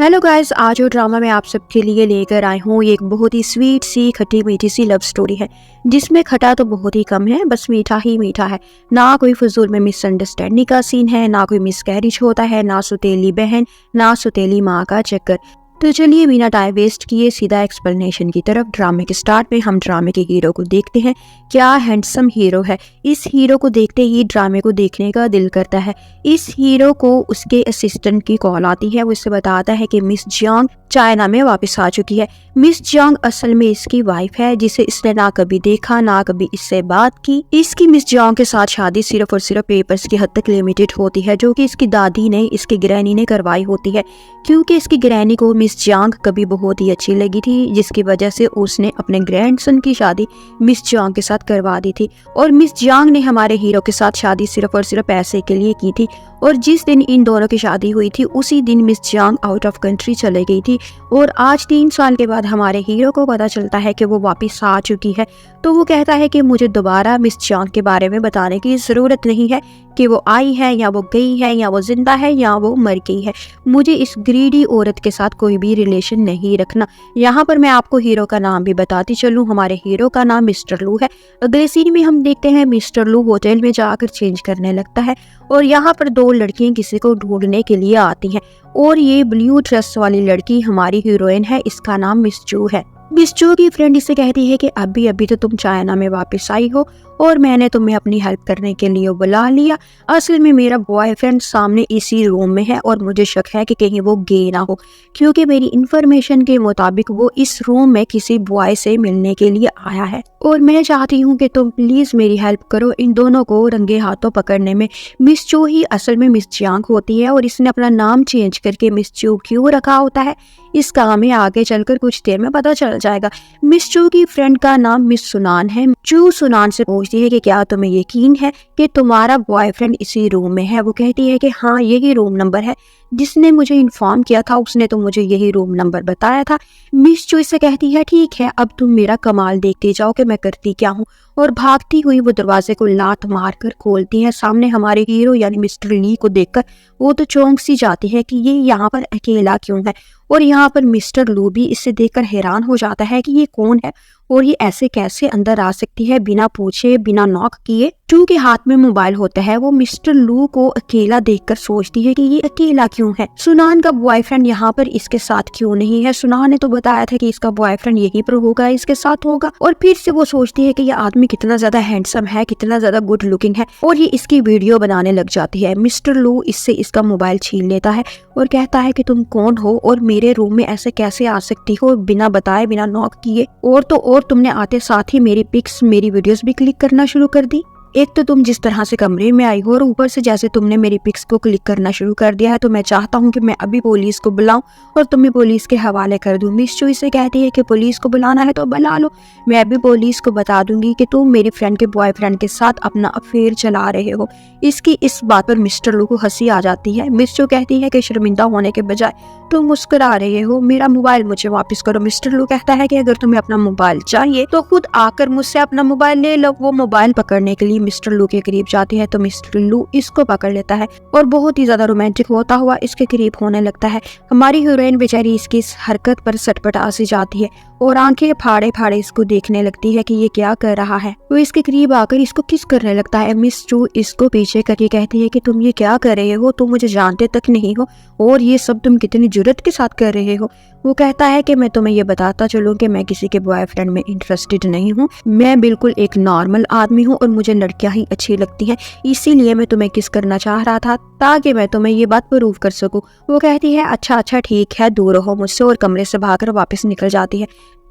Hello guys, आज जो drama मैं आप सबके लिए लेकर आई हूँ ये एक बहुत ही स्वीट सी खट्टी मीठी सी लव स्टोरी है जिसमें खटा तो बहुत ही कम है, बस मीठा ही मीठा है। ना कोई फजूल में मिसअंडरस्टैंडिंग का सीन है, ना कोई मिसकैरेज होता है, ना सुतेली बहन ना सुतेली माँ का चक्कर। तो चलिए बिना टाइम वेस्ट किए सीधा एक्सप्लेनेशन की तरफ। ड्रामे के स्टार्ट में हम ड्रामे के हीरो को देखते हैं। क्या हैंडसम हीरो है। इस हीरो को देखते ही ड्रामे को देखने का दिल करता है। इस हीरो को उसके असिस्टेंट की कॉल आती है। वो इससे बताता है कि मिस जियांग चाइना में वापस आ चुकी है। मिस जियांग असल में इसकी वाइफ है जिसे इसने ना कभी देखा ना कभी इससे बात की। इसकी मिस जियांग के साथ शादी सिर्फ और सिर्फ पेपर्स की हद तक लिमिटेड होती है, जो कि इसकी दादी ने इसकी ग्रैनी ने करवाई होती है, क्योंकि इसकी ग्रैनी को मिस जियांग कभी बहुत ही अच्छी लगी थी, जिसकी वजह से उसने अपने ग्रैंडसन की शादी मिस जियांग के साथ करवा दी थी। और मिस जियांग ने हमारे हीरो के साथ शादी सिर्फ और सिर्फ पैसे के लिए की थी। और जिस दिन इन दोनों की शादी हुई थी उसी दिन miss Jiang out of country चले गई थी। और आज 3 साल के बाद हमारे हीरो को पता चलता है कि वो वापस आ चुकी है। तो वो कहता है कि मुझे दोबारा मिस जियांग के बारे में बताने की ज़रूरत नहीं है कि वो आई है या वो गई है या वो जिंदा है या वो मर गई है। मुझे इस ग्रीडी औरत के साथ कोई भी रिलेशन नहीं रखना। यहाँ पर मैं आपको हीरो का नाम भी बताती चलूँ। हमारे हीरो का नाम मिस्टर लू है। अगले सीन में हम देखते हैं मिस्टर लू होटल में जाकर चेंज करने लगता है और यहाँ पर 2 लड़कियां किसी को ढूंढने के लिए आती हैं। और ये ब्लू ड्रेस वाली लड़की हमारी हीरोइन है, इसका नाम मिस जू है। मिस जू की फ्रेंड इसे कहती है कि अभी तो तुम चाइना में वापस आई हो और मैंने तुम्हें अपनी हेल्प करने के लिए बुला लिया। असल में मेरा बॉयफ्रेंड सामने इसी रूम में है और मुझे शक है कि कहीं वो गे ना हो, क्योंकि मेरी इंफॉर्मेशन के मुताबिक वो इस रूम में किसी बॉय से मिलने के लिए आया है और मैं चाहती हूँ कि तुम प्लीज मेरी हेल्प करो इन दोनों को रंगे हाथों पकड़ने में। मिस जू ही असल में मिस जियांग होती है और इसने अपना नाम चेंज करके मिस जू क्यों रखा होता है इसका हमें आगे चलकर कुछ देर में पता चल जाएगा। मिस जू की फ्रेंड का नाम मिस सुनान है। जू सुनान से पूछती है कि क्या तुम्हें यकीन है कि तुम्हारा बॉयफ्रेंड इसी रूम में है। वो कहती है कि हाँ, यही रूम नंबर है, जिसने मुझे इन्फॉर्म किया था उसने तो मुझे यही रूम नंबर बताया था। मिस जू से कहती है ठीक है, अब तुम मेरा कमाल देखते जाओ कि मैं करती क्या हूँ। और भागती हुई वो दरवाजे को लात मारकर खोलती है। सामने हमारे हीरो यानी मिस्टर ली को देखकर वो तो चौंक सी जाती है कि ये यहाँ पर अकेला क्यों है। और यहाँ पर मिस्टर लू भी इसे देखकर हैरान हो जाता है कि ये कौन है और ये ऐसे कैसे अंदर आ सकती है बिना पूछे बिना नॉक किए। जू के हाथ में मोबाइल होता है। वो मिस्टर लू को अकेला देखकर सोचती है कि ये अकेला क्यों है, सुनान का बॉयफ्रेंड यहाँ पर इसके साथ क्यों नहीं है। सुनान ने तो बताया था कि इसका बॉयफ्रेंड यहीं पर होगा, इसके साथ होगा। और फिर से वो सोचती है कि ये आदमी कितना ज्यादा हैंडसम है, कितना ज्यादा गुड लुकिंग है और ये इसकी वीडियो बनाने लग जाती है। मिस्टर लू इससे इसका मोबाइल छीन लेता है और कहता है कि तुम कौन हो और मेरे रूम में ऐसे कैसे आ सकती हो बिना बताए बिना नॉक किए। और तो और तुमने आते साथ ही मेरी पिक्स मेरी वीडियोस भी क्लिक करना शुरू कर दी। एक तो तुम जिस तरह से कमरे में आई हो और ऊपर से जैसे तुमने मेरी पिक्स को क्लिक करना शुरू कर दिया है, तो मैं चाहता हूँ कि मैं अभी पुलिस को बुलाऊं और तुम्हें पुलिस के हवाले कर दूं। मिस जू इसे कहती है कि पुलिस को बुलाना है तो बुला लो, मैं अभी पुलिस को बता दूंगी कि तुम मेरी फ्रेंड के बॉयफ्रेंड के साथ अपना अफेयर चला रहे हो। इसकी इस बात पर मिस्टर लू को हंसी आ जाती है। मिस जू कहती है कि शर्मिंदा होने के बजाय तुम मुस्कुरा रहे हो, मेरा मोबाइल मुझे वापस करो। मिस्टर लू कहता है कि अगर तुम्हें अपना मोबाइल चाहिए तो खुद आकर मुझसे अपना मोबाइल ले लो। वो मोबाइल पकड़ने के लिए मिस्टर लू के करीब जाती है तो मिस्टर लू इसको पकड़ लेता है और बहुत ही ज्यादा रोमांटिक होता हुआ इसके करीब होने लगता है। हमारी हीरोइन बेचारी इसकी इस हरकत पर सटपटा सी जाती है और आंखें फाड़े फाड़े इसको देखने लगती है कि ये क्या कर रहा है। वो इसके करीब आकर इसको किस करने लगता है। मिस जू इसको पीछे करके कहती है कि तुम ये क्या कर रहे हो, तुम मुझे जानते तक नहीं हो और ये सब तुम कितनी जुर्रत के साथ कर रहे हो। वो कहता है कि मैं तुम्हें ये बताता चलूं कि मैं किसी के बॉयफ्रेंड में इंटरेस्टेड नहीं हूँ, मैं बिल्कुल एक नॉर्मल आदमी हूँ और मुझे लड़कियां ही अच्छी लगती हैं, इसीलिए मैं तुम्हें किस करना चाह रहा था ताकि मैं तुम्हें ये बात प्रूव कर सकूं। वो कहती है अच्छा ठीक है, दूर रहो मुझसे, और कमरे से भागकर वापस निकल जाती है।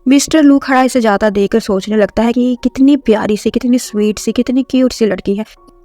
मिस्टर लू खड़ा इसे जाता देखकर सोचने लगता है कि ये कितनी प्यारी सी, कितनी स्वीट सी, कितनी क्यूट सी लड़की है।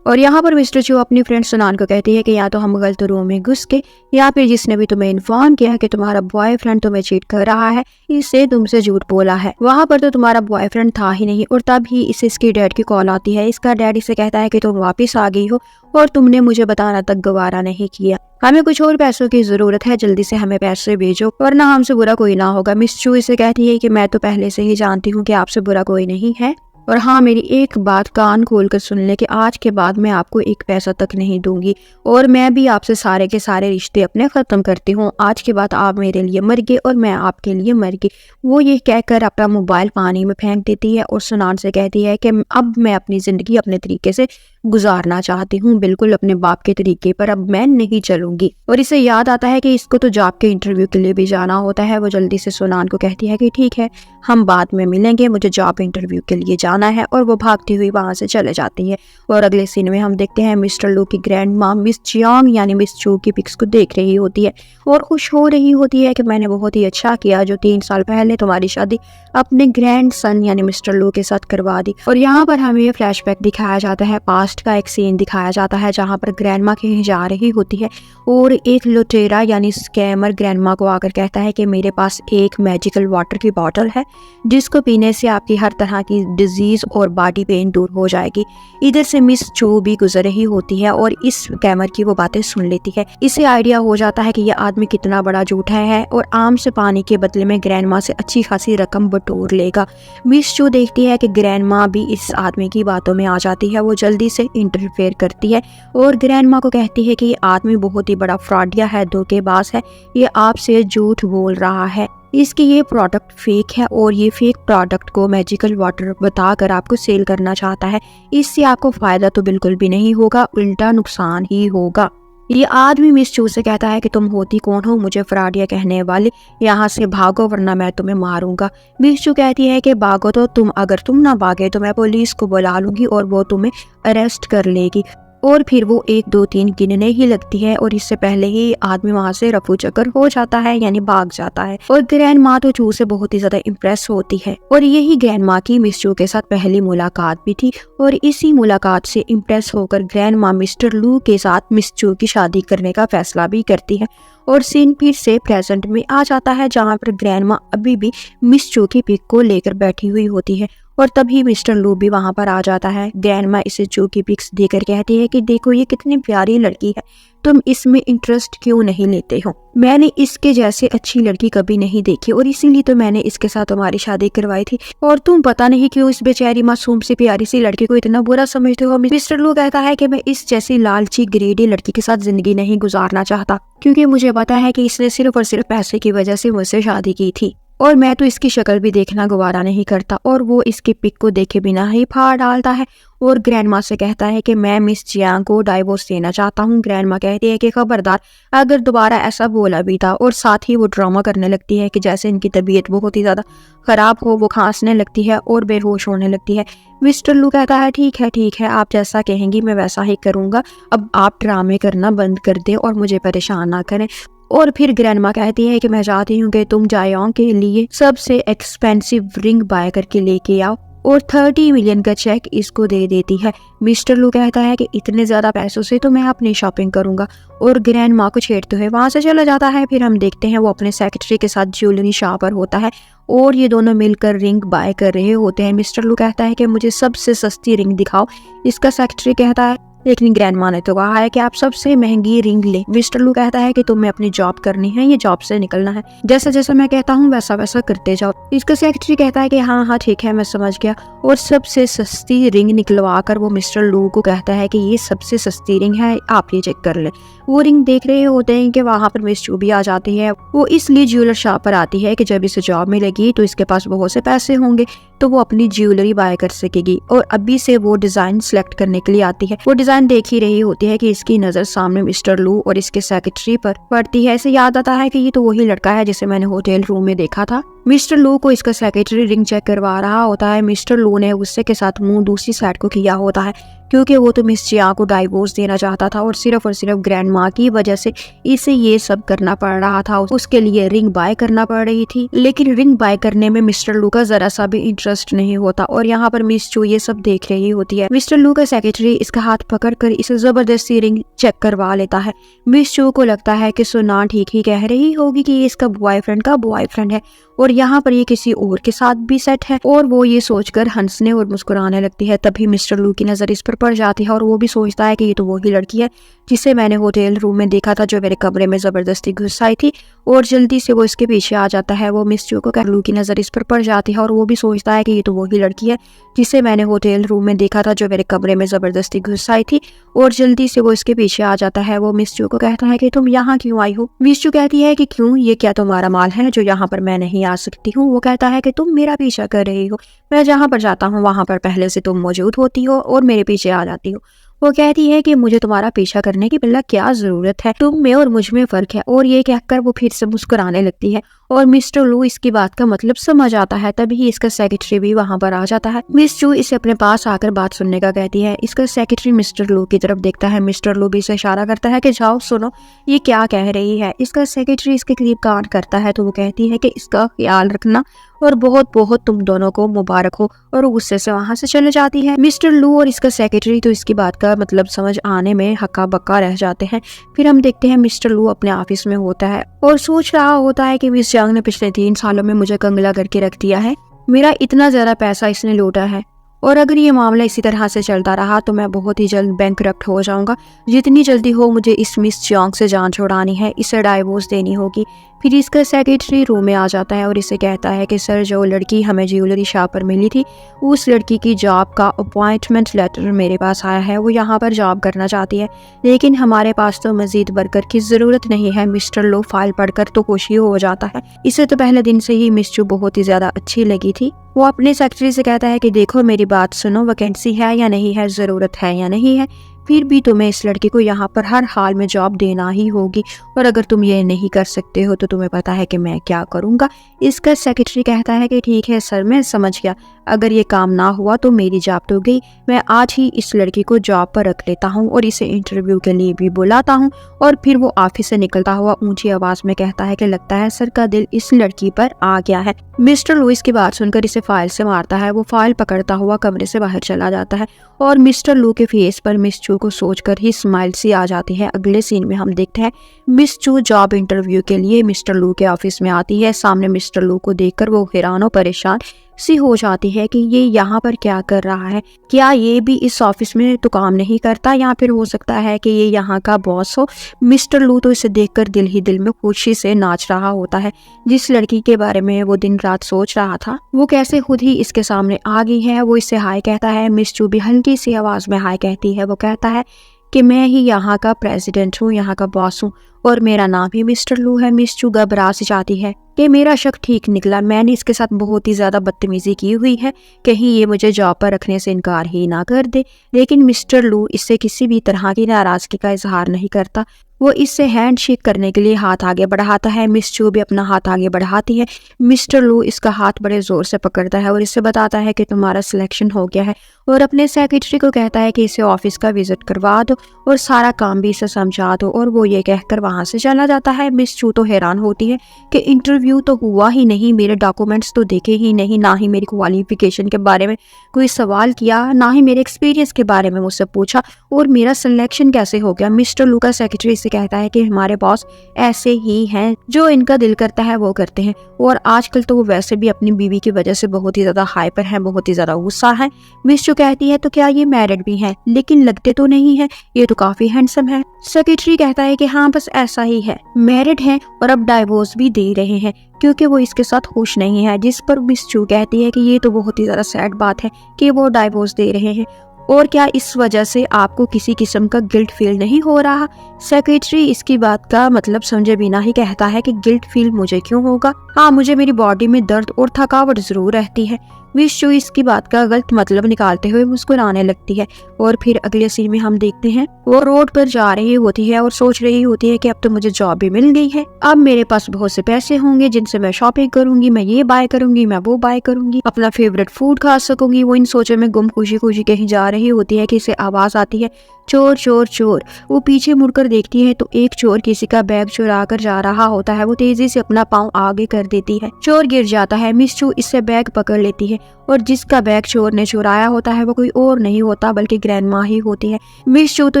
और यहाँ पर मिस्टर जू अपनी फ्रेंड सुनान को कहती है कि या तो हम गलत रूम में घुस के या फिर जिसने भी तुम्हें इन्फॉर्म किया कि तुम्हारा बॉयफ्रेंड तुम्हें चीट कर रहा है इससे तुमसे झूठ बोला है, वहाँ पर तो तुम्हारा बॉयफ्रेंड था ही नहीं। और तब ही इसे इसकी डैड की कॉल आती है। इसका डैड इसे कहता है कि तुम वापस आ गई हो और तुमने मुझे बताना तक गवारा नहीं किया, हमें कुछ और पैसों की जरूरत है, जल्दी से हमें पैसे भेजो वरना हमसे बुरा कोई ना होगा। मिस जू इसे कहती है कि मैं तो पहले से ही जानती हूँ कि आपसे बुरा कोई नहीं है, और हाँ, मेरी एक बात कान खोल कर सुन ले कि आज के बाद मैं आपको एक पैसा तक नहीं दूंगी और मैं भी आपसे सारे के सारे रिश्ते अपने ख़त्म करती हूँ। आज के बाद आप मेरे लिए मर गए और मैं आपके लिए मर गई। वो ये कहकर अपना मोबाइल पानी में फेंक देती है और सुनान से कहती है कि अब मैं अपनी ज़िंदगी अपने तरीके से गुजारना चाहती हूँ, बिल्कुल अपने बाप के तरीके पर अब मैं नहीं चलूंगी। और इसे याद आता है कि इसको तो जॉब के इंटरव्यू के लिए भी जाना होता है। वो जल्दी से सुनान को कहती है कि ठीक है, हम बाद में मिलेंगे, मुझे जॉब इंटरव्यू के लिए जाना है। और वो भागती हुई वहां से चले जाती है। और अगले सीन में हम देखते हैं मिस्टर लू की ग्रैंड माँ मिस जियांग यानी मिस चू की पिक्स को देख रही होती है और खुश हो रही होती है कि मैंने बहुत ही अच्छा किया जो 3 साल पहले तुम्हारी शादी अपने ग्रैंड सन यानी मिस्टर लू के साथ करवा दी। और यहाँ पर हमें फ्लैशबैक दिखाया जाता है, पास्ट का एक सीन दिखाया जाता है जहाँ पर ग्रैंड माँ कहीं जा रही होती है और एक लुटेरा यानी स्कैमर ग्रैंड माँ को आकर कहता है कि मेरे पास एक मैजिकल वाटर की बॉटल है जिसको पीने से आपकी हर तरह की डिजीज और बॉडी पेन दूर हो जाएगी। इधर से मिस चू भी गुजर रही होती है और इस स्कैमर की वो बातें सुन लेती है। इसे आइडिया हो जाता है कि यह आदमी कितना बड़ा झूठा है और आम से पानी के बदले में ग्रैंड माँ से अच्छी खासी रकम बटोर लेगा। मिस चू देखती है कि ग्रैंड माँ भी इस आदमी की बातों में आ जाती है। वो जल्दी से इंटरफेयर करती है और ग्रैंड माँ को कहती है कि ये आदमी बहुत ही बड़ा फ्रॉडिया है, धोखेबाज है, ये आपसे झूठ बोल रहा है, इसकी ये प्रोडक्ट फेक है और ये फेक प्रोडक्ट को मैजिकल वाटर बताकर आपको सेल करना चाहता है। इससे आपको फायदा तो बिल्कुल भी नहीं होगा, उल्टा नुकसान ही होगा। ये आदमी मिस चू से कहता है कि तुम होती कौन हो मुझे फ्रॉडिया कहने वाले, यहाँ से भागो वरना मैं तुम्हें मारूंगा। मिस चू कहती है कि भागो तो तुम, अगर तुम ना भागे तो मैं पुलिस को बुला लूंगी और वो तुम्हें अरेस्ट कर लेगी। और फिर वो 1 2 3 गिनने ही लगती है और इससे पहले ही आदमी वहां से रफू चक्कर हो जाता है यानी भाग जाता है। और ग्रैंड माँ तो चू से बहुत ही ज्यादा इम्प्रेस होती है और यही ग्रैंड माँ की मिस चू के साथ पहली मुलाकात भी थी। और इसी मुलाकात से इम्प्रेस होकर ग्रैंड माँ मिस्टर लू के साथ मिस चू की शादी करने का फैसला भी करती है। और सीन फिर से प्रेजेंट में आ जाता है जहाँ पर ग्रैंड माँ अभी भी मिस चू की पिक को लेकर बैठी हुई होती है और तभी मिस्टर लू भी वहां पर आ जाता है। ग्रैंड माँ इसे चू की पिक्स देकर कहती है कि देखो ये कितनी प्यारी लड़की है, तुम इसमें इंटरेस्ट क्यों नहीं लेते हो, मैंने इसके जैसे अच्छी लड़की कभी नहीं देखी और इसीलिए तो मैंने इसके साथ तुम्हारी शादी करवाई थी और तुम पता नहीं क्यों इस बेचारी मासूम सी प्यारी सी लड़की को इतना बुरा समझते हो। मिस्टर लू कहता है कि मैं इस जैसी लालची ग्रेडी लड़की के साथ जिंदगी नहीं गुजारना चाहता क्योंकि मुझे पता है कि इसने सिर्फ और सिर्फ पैसे की वजह से मुझसे शादी की थी और मैं तो इसकी शक्ल भी देखना गवारा नहीं करता। और वो इसकी पिक को देखे बिना ही फाड़ डालता है और ग्रैंड माँ से कहता है कि मैं मिस जियांग को डाइवोर्स देना चाहता हूँ। ग्रैंड माँ कहती है कि खबरदार अगर दोबारा ऐसा बोला भी था। और साथ ही वो ड्रामा करने लगती है कि जैसे इनकी तबीयत बहुत ही ज़्यादा ख़राब हो, वो खांसने लगती है और बेहोश होने लगती है। मिस्टर लू कहता है ठीक है, आप जैसा कहेंगी मैं वैसा ही करूँगा, अब आप ड्रामे करना बंद कर दें और मुझे परेशान ना करें। और फिर ग्रैंड माँ कहती है कि मैं चाहती हूँ कि तुम जायोंग के लिए सबसे एक्सपेंसिव रिंग बाय करके लेके आओ और 30 मिलियन का चेक इसको दे देती है। मिस्टर लू कहता है कि इतने ज़्यादा पैसों से तो मैं अपनी शॉपिंग करूंगा और ग्रैंड माँ को छेड़ते हुए वहां से चला जाता है। फिर हम देखते हैं वो अपने सेक्रेटरी के साथ ज्वेलरी शॉप पर होता है और ये दोनों मिलकर रिंग बाय कर रहे होते हैं। मिस्टर लू कहता है कि मुझे सबसे सस्ती रिंग दिखाओ। इसका सेक्रेटरी कहता है लेकिन ग्रैंड माँ ने तो कहा है कि आप सबसे महंगी रिंग ले। मिस्टर लू कहता है कि तुम्हें अपनी जॉब करनी है, ये जॉब से निकलना है, जैसा जैसा मैं कहता हूँ वैसा वैसा करते जाओ। इसका सेक्रेटरी कहता है कि हाँ ठीक है मैं समझ गया और सबसे सस्ती रिंग निकलवा कर वो मिस्टर लू को कहता है कि ये सबसे सस्ती रिंग है, आप ये चेक कर ले। वो रिंग देख रहे होते हैं कि वहाँ पर मिस चू भी आ जाती है। वो इसलिए ज्वेलर शॉप पर आती है कि जब इसे जॉब मिलेगी तो इसके पास बहुत से पैसे होंगे तो वो अपनी ज्वेलरी बाय कर सकेगी। और अभी से वो डिजाइन सिलेक्ट करने के लिए आती है। वो डिजाइन देख ही रही होती है कि इसकी नजर सामने मिस्टर लू और इसके सेक्रेटरी पर पड़ती है। इसे याद आता है कि ये तो वही लड़का है जिसे मैंने होटल रूम में देखा था। मिस्टर लू को इसका सेक्रेटरी रिंग चेक करवा रहा होता है। मिस्टर लू ने गुस्से के साथ मुंह दूसरी साइड को किया होता है क्योंकि वो तो मिस जियांग को डाइवोर्स देना चाहता था और सिर्फ ग्रैंड माँ की वजह से इसे ये सब करना पड़ रहा था। उसके लिए रिंग बाय करना पड़ रही थी लेकिन रिंग बाय करने में मिस्टर लू का जरा सा भी इंटरेस्ट नहीं होता और यहाँ पर मिस चू ये सब देख रही होती है। मिस्टर लू का सेक्रेटरी इसका हाथ पकड़ कर इसे जबरदस्ती रिंग चेक करवा लेता है। मिस चू को लगता है कि सुना ठीक ही कह रही होगी कि ये इसका बॉयफ्रेंड का बॉयफ्रेंड है और यहाँ पर ये किसी और के साथ भी सेट है और वो ये सोचकर हंसने और मुस्कुराने लगती है। तभी मिस्टर लू की नजर इस पर पड़ जाती है और वो भी सोचता है कि ये तो वही लड़की है जिसे मैंने होटल रूम में देखा था, जो मेरे कमरे में जबरदस्ती घुस आई थी। और जल्दी से वो इसके पीछे आ जाता है। वो मिस चू को लू की नजर इस पर पड़ जाती है और वो भी सोचता है कि ये तो वही लड़की है जिसे मैंने होटल रूम में देखा था, जो मेरे कमरे में जबरदस्ती घुस आई थी। और जल्दी से वो इसके पीछे आ जाता है। वो मिस चू को कहता है कि तुम यहाँ क्यों आई हो। मिस चू कहती है कि क्यों, ये क्या तुम्हारा माल है जो यहाँ पर मैं नहीं आ सकती हूँ। वो कहता है कि तुम मेरा पीछा कर रही हो, मैं जहाँ पर जाता हूँ वहाँ पर पहले से तुम मौजूद होती हो और मेरे पीछे आ जाती हो। वो कहती है कि मुझे तुम्हारा पीछा करने की बिल्ला क्या जरूरत है, तुम में और मुझ में फर्क है। और ये कहकर वो फिर से मुस्कुराने लगती है और मिस्टर लू इसकी बात का मतलब समझ आता है। तभी इसका सेक्रेटरी भी वहाँ पर आ जाता है। मिस चू इसे अपने पास आकर बात सुनने का कहती है। इसका सेक्रेटरी मिस्टर लू की तरफ देखता है। मिस्टर लू भी इसे इशारा करता है कि जाओ सुनो ये क्या कह रही है। इसका सेक्रेटरी इसके करीब कान करता है तो वो कहती है कि इसका ख्याल रखना और बहुत बहुत तुम दोनों को मुबारक हो, और गुस्से से वहां से चले जाती है। मिस्टर लू और इसका सेक्रेटरी तो इसकी बात का मतलब समझ आने में हक्का बक्का रह जाते हैं। फिर हम देखते हैं मिस्टर लू अपने ऑफिस में होता है और सोच रहा होता है कि मिस जंग ने पिछले 3 सालों में मुझे कंगला करके रख दिया है, मेरा इतना ज्यादा पैसा इसने लूटा है और अगर ये मामला इसी तरह से चलता रहा तो मैं बहुत ही जल्द बैंकरप्ट हो जाऊंगा। जितनी जल्दी हो मुझे इस मिस चोंग से जान छुड़ानी है, इसे डाइवोर्स देनी होगी। फिर इसका सेक्रेटरी रूम में आ जाता है और इसे कहता है कि सर जो लड़की हमें ज्वेलरी शॉप पर मिली थी उस लड़की की जॉब का अपॉइंटमेंट लेटर मेरे पास आया है। वो यहाँ पर जॉब करना चाहती है लेकिन हमारे पास तो मजीद वर्कर की जरूरत नहीं है। मिस्टर लो फाइल पढ़कर तो खुश ही हो जाता है। इसे तो पहले दिन से ही मिस चू बहुत ही ज्यादा अच्छी लगी थी। वो अपने सेक्रेटरी से कहता है कि देखो मेरी बात सुनो, वैकेंसी है या नहीं है, जरूरत है या नहीं है, फिर भी तुम्हें इस लड़की को यहाँ पर हर हाल में जॉब देना ही होगी और अगर तुम ये नहीं कर सकते हो तो तुम्हें पता है कि मैं क्या करूँगा। इसका सेक्रेटरी कहता है कि ठीक है सर मैं समझ गया, अगर ये काम ना हुआ तो मेरी जॉब तो गई, मैं आज ही इस लड़की को जॉब पर रख लेता हूँ और इसे इंटरव्यू के लिए भी बुलाता हूँ। और फिर वो ऑफिस से निकलता हुआ ऊंची आवाज में कहता है कि लगता है सर का दिल इस लड़की पर आ गया है। मिस्टर लुइस की बात सुनकर इसे फाइल से मारता है। वो फाइल पकड़ता हुआ कमरे से बाहर चला जाता है और मिस्टर लू के फेस पर मिस चू को सोचकर ही स्माइल सी आ जाती है। अगले सीन में हम देखते हैं मिस चू जॉब इंटरव्यू के लिए मिस्टर लू के ऑफिस में आती है। सामने मिस्टर लू को देखकर वो हैरान और परेशान सी हो जाती है कि ये यहाँ पर क्या कर रहा है, क्या ये भी इस ऑफिस में तो काम नहीं करता या फिर हो सकता है कि ये यहाँ का बॉस हो। मिस्टर लू तो इसे देखकर दिल ही दिल में खुशी से नाच रहा होता है। जिस लड़की के बारे में वो दिन रात सोच रहा था वो कैसे खुद ही इसके सामने आ गई है। वो इससे हाय कहता है। मिस चू भी हल्की सी आवाज में हाय कहती है। वो कहता है कि मैं ही यहाँ का प्रेसिडेंट हूँ, यहाँ का बॉस हूँ और मेरा नाम भी मिस्टर लू है। मिस चू घबरा सी जाती है कि मेरा शक ठीक निकला, मैंने इसके साथ बहुत ही ज्यादा बदतमीजी की हुई है, कहीं ये मुझे जॉब पर रखने से इनकार ही ना कर दे। लेकिन मिस्टर लू इससे किसी भी तरह की नाराजगी का इजहार नहीं करता। वो इससे हैंडशेक करने के लिए हाथ आगे बढ़ाता है। मिस चू भी अपना हाथ आगे बढ़ाती है। मिस्टर लू इसका हाथ बड़े जोर से पकड़ता है और इससे बताता है कि तुम्हारा सिलेक्शन हो गया है और अपने सेक्रेटरी को कहता है कि इसे ऑफिस का विजिट करवा दो और सारा काम भी इसे समझा दो और वो ये कहकर वहां से चला जाता है। मिस चू तो हैरान होती है कि इंटरव्यू तो हुआ ही नहीं, मेरे डॉक्यूमेंट्स तो देखे ही नहीं, ना ही मेरी क्वालिफिकेशन के बारे में कोई सवाल किया, ना ही मेरे एक्सपीरियंस के बारे में मुझसे पूछा और मेरा सिलेक्शन कैसे हो गया। मिस्टर लू का सेक्रेटरी से कहता है कि हमारे बॉस ऐसे ही हैं, जो इनका दिल करता है वो करते हैं और आजकल तो वो वैसे भी अपनी बीवी की वजह से बहुत ही ज्यादा हाइपर है, बहुत ही ज्यादा गुस्सा है। मिस चू कहती है तो क्या ये मैरिड भी हैं? लेकिन लगते तो नहीं है, ये तो काफी हैंडसम है। सेक्रेटरी कहता है कि हाँ बस ऐसा ही है, मैरिड हैं और अब डाइवोर्स भी दे रहे हैं क्योंकि वो इसके साथ खुश नहीं है। जिस पर मिस चू कहती है कि ये तो बहुत ही ज्यादा सैड बात है कि वो डाइवोर्स दे रहे हैं और क्या इस वजह से आपको किसी किस्म का गिल्ट फील नहीं हो रहा। सेक्रेटरी इसकी बात का मतलब समझे बिना ही कहता है कि गिल्ट फील मुझे क्यों होगा, हाँ मुझे मेरी बॉडी में दर्द और थकावट जरूर रहती है। मिस चू इसकी बात का गलत मतलब निकालते हुए मुस्कुराने लगती है और फिर अगले सीन में हम देखते हैं वो रोड पर जा रही होती है और सोच रही होती है कि अब तो मुझे जॉब भी मिल गई है, अब मेरे पास बहुत से पैसे होंगे जिनसे मैं शॉपिंग करूंगी, मैं ये बाय करूंगी, मैं वो बाय करूंगी, अपना फेवरेट फूड खा सकूंगी। वो इन सोचों में गुम खुशी खुशी कहीं जा रही होती है कि इसे आवाज आती है चोर चोर चोर। वो पीछे मुड़कर देखती है तो एक चोर किसी का बैग चुरा कर जा रहा होता है। वो तेजी से अपना पाँव आगे कर देती है, चोर गिर जाता है। मिस चू इससे बैग पकड़ लेती है और जिसका बैग चोर ने चुराया होता है वो कोई और नहीं होता बल्कि ग्रैंडमा ही होती है। मिस चू तो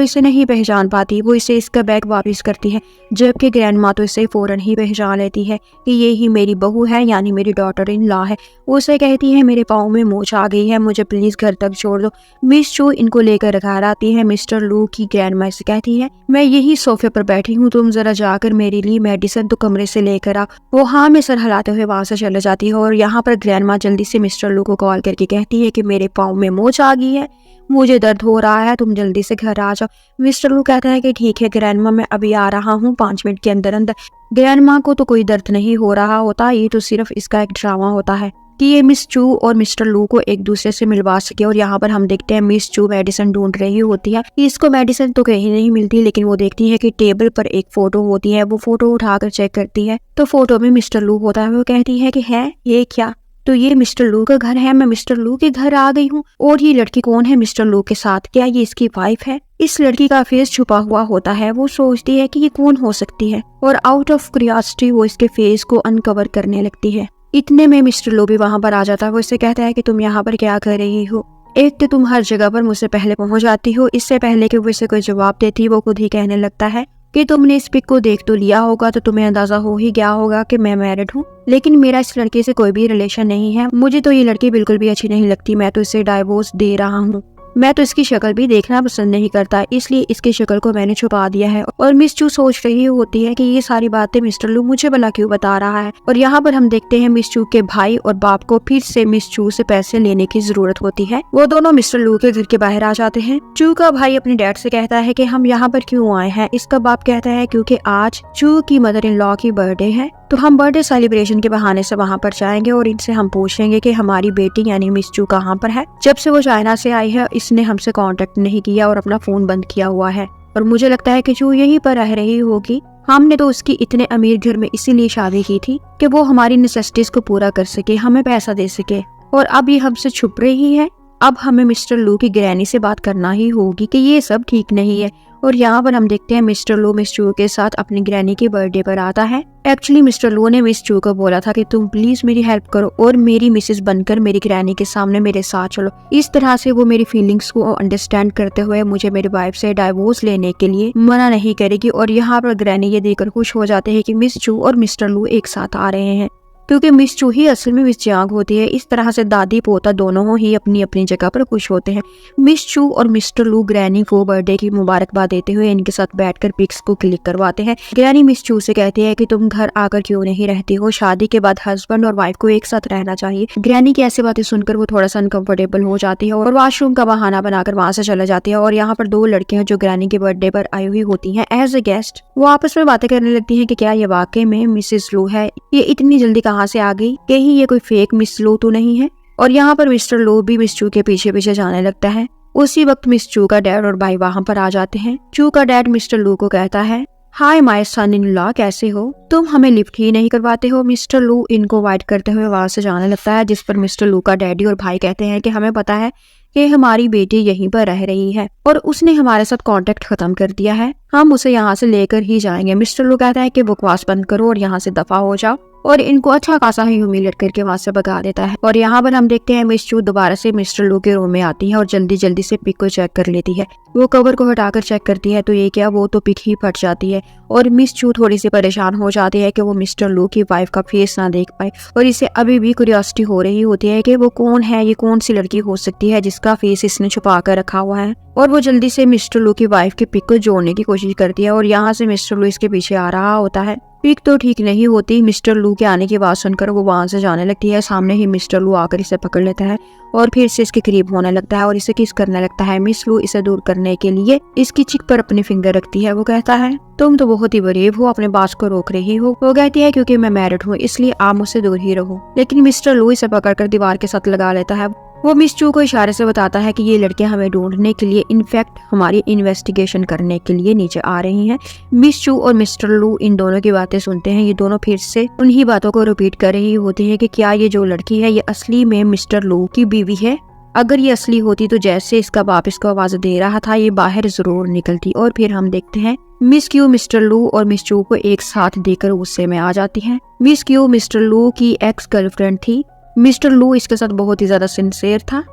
इसे नहीं पहचान पाती, वो इसे इसका बैग वापस करती है, जबकि ग्रैंडमा तो इसे फौरन ही पहचान लेती है कि ये ही मेरी बहू है, यानी मेरी डॉटर इन लॉ है। वो उसे कहती है मेरे पाँव में मोच आ गई है, मुझे प्लीज घर तक छोड़ दो। मिस चू इनको लेकर घर आती है। मिस्टर लू की ग्रैंडमा से कहती है मैं यही सोफे पर बैठी हूँ, तुम जरा जाकर मेरे लिए मेडिसिन तो कमरे से लेकर आ। वो हाँ में सर हिलाते हुए वहां से चले जाती है और यहाँ पर ग्रैंडमा जल्दी से मिस्टर लू को कॉल करके कहती है कि मेरे पाँव में मोच आ गई है, मुझे दर्द हो रहा है, तुम जल्दी से घर आ जाओ। मिस्टर लू कहता है कि ठीक है ग्रैंडमा, मैं अभी आ रहा हूँ 5 मिनट के अंदर अंदर। ग्रैंडमा को तो कोई दर्द नहीं हो रहा होता, ये तो सिर्फ इसका एक ड्रामा होता है कि ये मिस चू और मिस्टर लू को एक दूसरे से मिलवा सके। और यहाँ पर हम देखते हैं मिस चू मेडिसिन ढूंढ रही होती है, इसको मेडिसिन तो कहीं नहीं मिलती, लेकिन वो देखती है कि टेबल पर एक फोटो होती है। वो फोटो उठाकर चेक करती है तो फोटो में मिस्टर लू होता है। वो कहती है कि है ये क्या, तो ये मिस्टर लू का घर है, मैं मिस्टर लू के घर आ गई हूँ। और ये लड़की कौन है मिस्टर लू के साथ, क्या ये इसकी वाइफ है? इस लड़की का फेस छुपा हुआ होता है। वो सोचती है कि ये कौन हो सकती है और आउट ऑफ क्यूरियोसिटी वो इसके फेस को अनकवर करने लगती है। इतने में मिस्टर लू भी वहाँ पर आ जाता है। वो इससे कहता है कि तुम यहाँ पर क्या कर रही हो, एक तो तुम हर जगह पर मुझसे पहले पहुंच जाती हो। इससे पहले कि वो इसे कोई जवाब देती वो खुद ही कहने लगता है कि तुमने इस पिक को देख तो लिया होगा, तो तुम्हें अंदाजा हो ही गया होगा कि मैं मैरिड हूँ, लेकिन मेरा इस लड़के से कोई भी रिलेशन नहीं है। मुझे तो ये लड़की बिल्कुल भी अच्छी नहीं लगती, मैं तो इसे डाइवोर्स दे रहा हूँ। मैं तो इसकी शक्ल भी देखना पसंद नहीं करता, इसलिए इसकी शक्ल को मैंने छुपा दिया है। और मिस चू सोच रही होती है कि ये सारी बातें मिस्टर लू मुझे भला क्यों बता रहा है। और यहाँ पर हम देखते हैं मिस चू के भाई और बाप को फिर से मिस चू से पैसे लेने की जरूरत होती है। वो दोनों मिस्टर लू के घर के बाहर आ जाते हैं। चू का भाई अपने डैड से कहता है कि हम यहाँ पर क्यों आए हैं। इसका बाप कहता है क्योंकि आज चू की मदर इन लॉ की बर्थडे है, तो हम बर्थडे सेलिब्रेशन के बहाने से वहाँ पर जाएंगे और इनसे हम पूछेंगे कि हमारी बेटी यानी मिस चू कहाँ पर है। जब से वो चाइना से आई है इसने हमसे कांटेक्ट नहीं किया और अपना फोन बंद किया हुआ है, और मुझे लगता है कि चू यहीं पर रह रही होगी। हमने तो उसकी इतने अमीर घर में इसीलिए शादी की थी कि वो हमारी नेसेसिटीज को पूरा कर सके, हमें पैसा दे सके, और अब ये हमसे छुप रही है। अब हमें मिस्टर लू की ग्रैनी से बात करना ही होगी कि ये सब ठीक नहीं है। और यहाँ पर हम देखते हैं मिस्टर लू मिस चू के साथ अपनी ग्रैनी की बर्थडे पर आता है। एक्चुअली मिस्टर लू ने मिस चू को बोला था कि तुम प्लीज मेरी हेल्प करो और मेरी मिसेस बनकर मेरी ग्रैनी के सामने मेरे साथ चलो। इस तरह से वो मेरी फीलिंग्स को अंडरस्टैंड करते हुए मुझे मेरी वाइफ से डाइवोर्स लेने के लिए मना नहीं करेगी। और यहाँ पर ग्रैनी ये देखकर खुश हो जाते हैं कि मिस चू और मिस्टर लू एक साथ आ रहे हैं, क्योंकि मिस चू ही असल में मिस जियांग होती है। इस तरह से दादी पोता दोनों ही अपनी अपनी जगह पर खुश होते हैं। मिस चू और मिस्टर लू ग्रैनी को बर्थडे की मुबारकबाद देते हुए इनके साथ बैठकर पिक्स को क्लिक करवाते हैं। ग्रैनी मिस चू से कहती है कि तुम घर आकर क्यों नहीं रहती हो, शादी के बाद हस्बैंड और वाइफ को एक साथ रहना चाहिए। ग्रैनी की ऐसी बातें सुनकर वो थोड़ा सा अनकंफर्टेबल हो जाती है और वॉशरूम का बहाना बनाकर वहां से चले जाती है। और यहाँ पर 2 लड़कियां जो ग्रैनी के बर्थडे पर आई हुई होती है एज ए गेस्ट, वो आपस में बातें करने लगती है कि क्या ये वाकई में मिसेस लू है, ये इतनी जल्दी कहाँ से आ गई, कहीं ये कोई फेक मिस लू तो नहीं है। और यहाँ पर मिस्टर लू भी मिस चू के पीछे पीछे जाने लगता है। उसी वक्त मिस चू का डैड और भाई वहाँ पर आ जाते हैं। चू का डैड मिस्टर लू को कहता है hi my son in law, कैसे हो तुम, हमें लिफ्ट ही नहीं करवाते हो। मिस्टर लू इनको अवॉइड करते हुए वहां से जाने लगता है, जिस पर मिस्टर लू का डैडी और भाई कहते हैं कि हमें पता है कि हमारी बेटी यहीं पर रह रही है और उसने हमारे साथ कांटेक्ट खत्म कर दिया है, हम उसे यहाँ से लेकर ही जाएंगे। मिस्टर लू कहता है कि बकवास बंद करो और यहाँ से दफा हो जाओ, और इनको अच्छा खासा ह्यूमिलेट करके वहां से भगा देता है। और यहाँ पर हम देखते हैं मिस चू दोबारा से मिस्टर लू के रूम में आती है और जल्दी जल्दी से पिक को चेक कर लेती है। वो कवर को हटाकर चेक करती है तो ये क्या, वो तो पिक ही फट जाती है। और मिस चू थोड़ी सी परेशान हो जाती है कि वो मिस्टर लू की वाइफ का फेस ना देख पाए, और इसे अभी भी क्यूरियोसिटी हो रही होती है कि वो कौन है, ये कौन सी लड़की हो सकती है जिसका फेस इसने छुपा कर रखा हुआ है। और वो जल्दी से मिस्टर लू की वाइफ की पिक को जोड़ने की कोशिश करती है और यहाँ से मिस्टर लू इसके पीछे आ रहा होता है। पिक तो ठीक नहीं होती, मिस्टर लू के आने की आवाज सुनकर वो वहां से जाने लगती है। सामने ही मिस्टर लू आकर इसे पकड़ लेता है और फिर से इसके करीब होने लगता है और इसे किस करने लगता है। मिस लू इसे दूर करने के लिए इसकी चिक पर अपनी फिंगर रखती है। वो कहता है तुम तो बहुत ही बरीव हो, अपने बात को रोक रही हो। वो कहती है क्योंकि मैं मैरिड हूँ इसलिए आप मुझसे दूर ही रहो, लेकिन मिस्टर लू इसे पकड़कर दीवार के साथ लगा लेता है। वो मिस चू को इशारे से बताता है कि ये लड़कियां हमें ढूंढने के लिए, इनफैक्ट हमारी इन्वेस्टिगेशन करने के लिए नीचे आ रही हैं। मिस चू और मिस्टर लू इन दोनों की बातें सुनते हैं। ये दोनों फिर से उन्हीं बातों को रिपीट कर रही होती है कि क्या ये जो लड़की है ये असली में मिस्टर लू की बीवी है। अगर ये असली होती तो जैसे इसका बाप इसको आवाज दे रहा था ये बाहर जरूर निकलती। और फिर हम देखते हैं मिस क्यू मिस्टर लू और मिस चू को एक साथ देकर गुस्से में आ जाती है। मिस क्यू मिस्टर लू की एक्स गर्लफ्रेंड थी मिस्टर लू इसके साथ बहुत ही ज़्यादा सिंसियर था,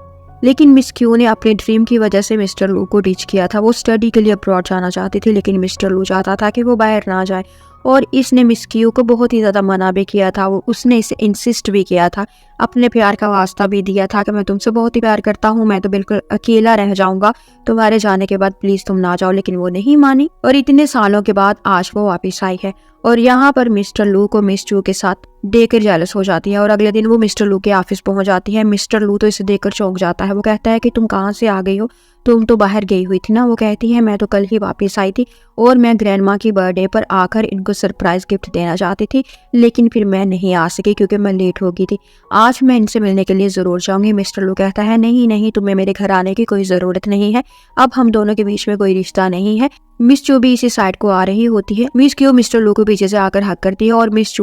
लेकिन मिस क्यू ने अपने ड्रीम की वजह से मिस्टर लू को डिच किया था। वो स्टडी के लिए अब्रॉड जाना चाहती थी, लेकिन मिस्टर लू चाहता था कि वो बाहर ना जाए, और इसने मिस क्यू को बहुत ही ज़्यादा मना भी किया था। उसने इसे इंसिस्ट भी किया था, अपने प्यार का वास्ता भी दिया था कि मैं तुमसे बहुत ही प्यार करता हूँ, मैं तो बिल्कुल अकेला रह जाऊंगा तुम्हारे जाने के बाद, प्लीज़ तुम ना जाओ। लेकिन वो नहीं मानी, और इतने सालों के बाद आज वो वापस आई है। और यहाँ पर मिस्टर लू को मिस चू के साथ देखकर जेलस हो जाती है, और अगले दिन वो मिस्टर लू के ऑफिस पहुंच जाती है। मिस्टर लू तो इसे देखकर चौंक जाता है। वो कहता है कि तुम कहाँ से आ गई हो, तुम तो बाहर गई हुई थी ना। वो कहती है मैं तो कल ही वापस आई थी, और मैं ग्रैंड माँ की बर्थडे पर आकर इनको सरप्राइज गिफ्ट देना चाहती थी, लेकिन फिर मैं नहीं आ सकी क्योंकि मैं लेट हो गई थी। आज मैं इनसे मिलने के लिए ज़रूर जाऊंगी। मिस्टर लू कहता है नहीं नहीं, तुम्हें मेरे घर आने की कोई ज़रूरत नहीं है, अब हम दोनों के बीच में कोई रिश्ता नहीं है। मिस चू भी इसी साइड को आ रही होती है। मिस क्यू मिस्टर लू को पीछे से आकर हक करती है, और मिस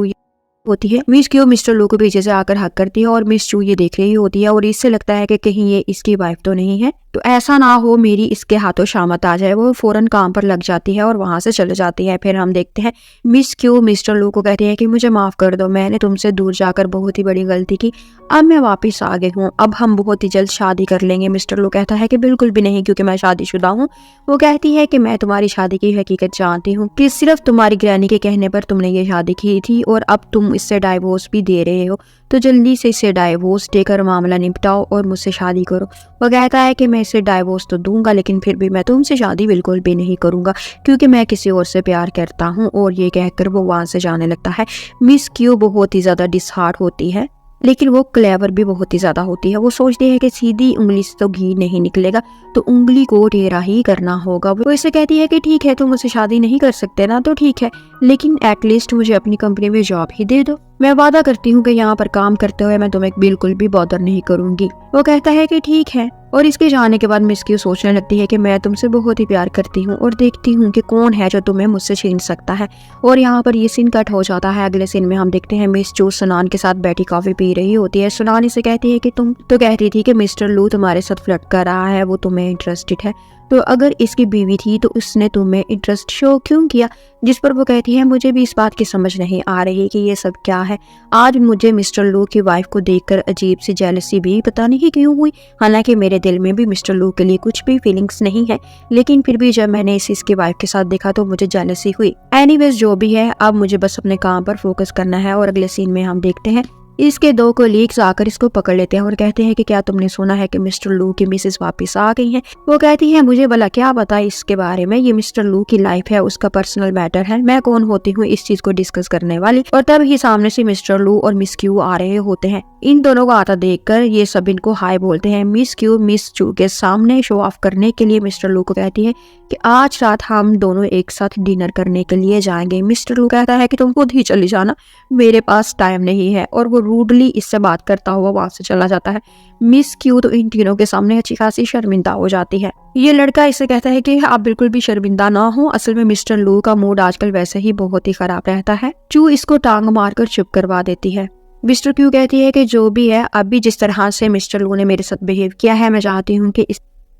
क्यू मिस्टर लू को पीछे से आकर हक करती है, और मिस चू ये देख रही होती है, और इससे लगता है कि कहीं ये इसकी वाइफ तो नहीं है, तो ऐसा ना हो मेरी इसके हाथों शामत आ जाए। वो फौरन काम पर लग जाती है और वहां से चले जाती है। फिर हम देखते हैं मिस क्यू मिस्टर लू को कहती है कि मुझे माफ कर दो, मैंने तुमसे दूर जाकर बहुत ही बड़ी गलती की, अब मैं वापस आ गई हूँ, अब हम बहुत ही जल्द शादी कर लेंगे। मिस्टर लू कहता है कि बिल्कुल भी नहीं, क्योंकि मैं शादीशुदा हूँ। वो कहती है कि मैं तुम्हारी शादी की हकीकत जानती हूँ, कि सिर्फ तुम्हारी ग्रैनी के कहने पर तुमने ये शादी की थी, और अब तुम इससे डाइवोर्स भी दे रहे हो, तो जल्दी से इसे डाइवोर्स देकर मामला निपटाओ और मुझसे शादी करो। वो कहता है कि मैं इसे डाइवोर्स तो दूंगा, लेकिन फिर भी मैं तुमसे शादी बिल्कुल भी नहीं करूंगा, क्योंकि मैं किसी और से प्यार करता हूँ। और ये कहकर वो वहां से जाने लगता है। मिस क्यू बहुत ही ज्यादा डिसहार्ट होती है, लेकिन वो क्लेवर भी बहुत ही ज्यादा होती है। वो सोचती है कि सीधी उंगली से तो घी नहीं निकलेगा, तो उंगली को टेढ़ा ही करना होगा। वो इसे कहती है कि ठीक है, तुम मुझसे शादी नहीं कर सकते ना, तो ठीक है, लेकिन एटलीस्ट मुझे अपनी कंपनी में जॉब ही दे दो। मैं वादा करती हूँ कि यहाँ पर काम करते हुए मैं तुम्हें बिल्कुल भी बॉदर नहीं करूंगी। वो कहता है कि ठीक है, और इसके जाने के बाद मिस क्यू सोचने लगती है कि मैं तुमसे बहुत ही प्यार करती हूँ, और देखती हूँ कि कौन है जो तुम्हें मुझसे छीन सकता है। और यहाँ पर ये सीन कट हो जाता है। अगले सीन में हम देखते हैं मिस चू सुनान के साथ बैठी कॉफी पी रही होती है। सुनान इसे कहती है कि तुम तो कह रही थी कि मिस्टर लू तुम्हारे साथ फ्लर्ट कर रहा है, वो तुम्हें इंटरेस्टेड है, तो अगर इसकी बीवी थी तो उसने तुम्हें इंटरेस्ट शो क्यों किया। जिस पर वो कहती है मुझे भी इस बात की समझ नहीं आ रही कि ये सब क्या है। आज मुझे मिस्टर लू की वाइफ को देखकर अजीब सी जेलसी भी पता नहीं क्यों हुई, हालांकि मेरे दिल में भी मिस्टर लू के लिए कुछ भी फीलिंग्स नहीं है, लेकिन फिर भी जब मैंने इसे इसकी वाइफ के साथ देखा तो मुझे जेलसी हुई। एनीवेज जो भी है, अब मुझे बस अपने काम पर फोकस करना है। और अगले सीन में हम देखते हैं इसके दो कोलीग्स आकर इसको पकड़ लेते हैं और कहते हैं कि क्या तुमने सुना है कि मिस्टर लू की मिसेस वापस आ गई हैं। वो कहती है मुझे भला क्या पता इसके बारे में, ये मिस्टर लू की लाइफ है, उसका पर्सनल मैटर है, मैं कौन होती हूँ इस चीज को डिस्कस करने वाली। और तब ही सामने से मिस्टर लू और मिस क्यू आ रहे होते हैं। इन दोनों को आता देखकर ये सब इनको हाय बोलते हैं। मिस क्यू मिस चू के सामने शो ऑफ करने के लिए मिस्टर लू को कहती है कि आज रात हम दोनों एक साथ डिनर करने के लिए जाएंगे। मिस्टर लू कहता है कि तुम खुद ही चली जाना, मेरे पास टाइम नहीं है, और वो रूडली इससे बात करता हुआ वहां से चला जाता है। मिस क्यू तो इन तीनों के सामने अच्छी खासी शर्मिंदा हो जाती है। ये लड़का इसे कहता है कि आप बिल्कुल भी शर्मिंदा ना हो, असल में मिस्टर लू का मूड आजकल वैसे ही बहुत ही खराब रहता है। चू इसको टांग मारकर चुप करवा देती है। मिस्टर क्यू कहती है कि जो भी है, अभी जिस तरह से मिस्टर लू ने मेरे साथ बिहेव किया है, मैं चाहती हूँ कि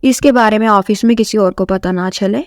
इसके बारे में ऑफिस में किसी और को पता ना चले।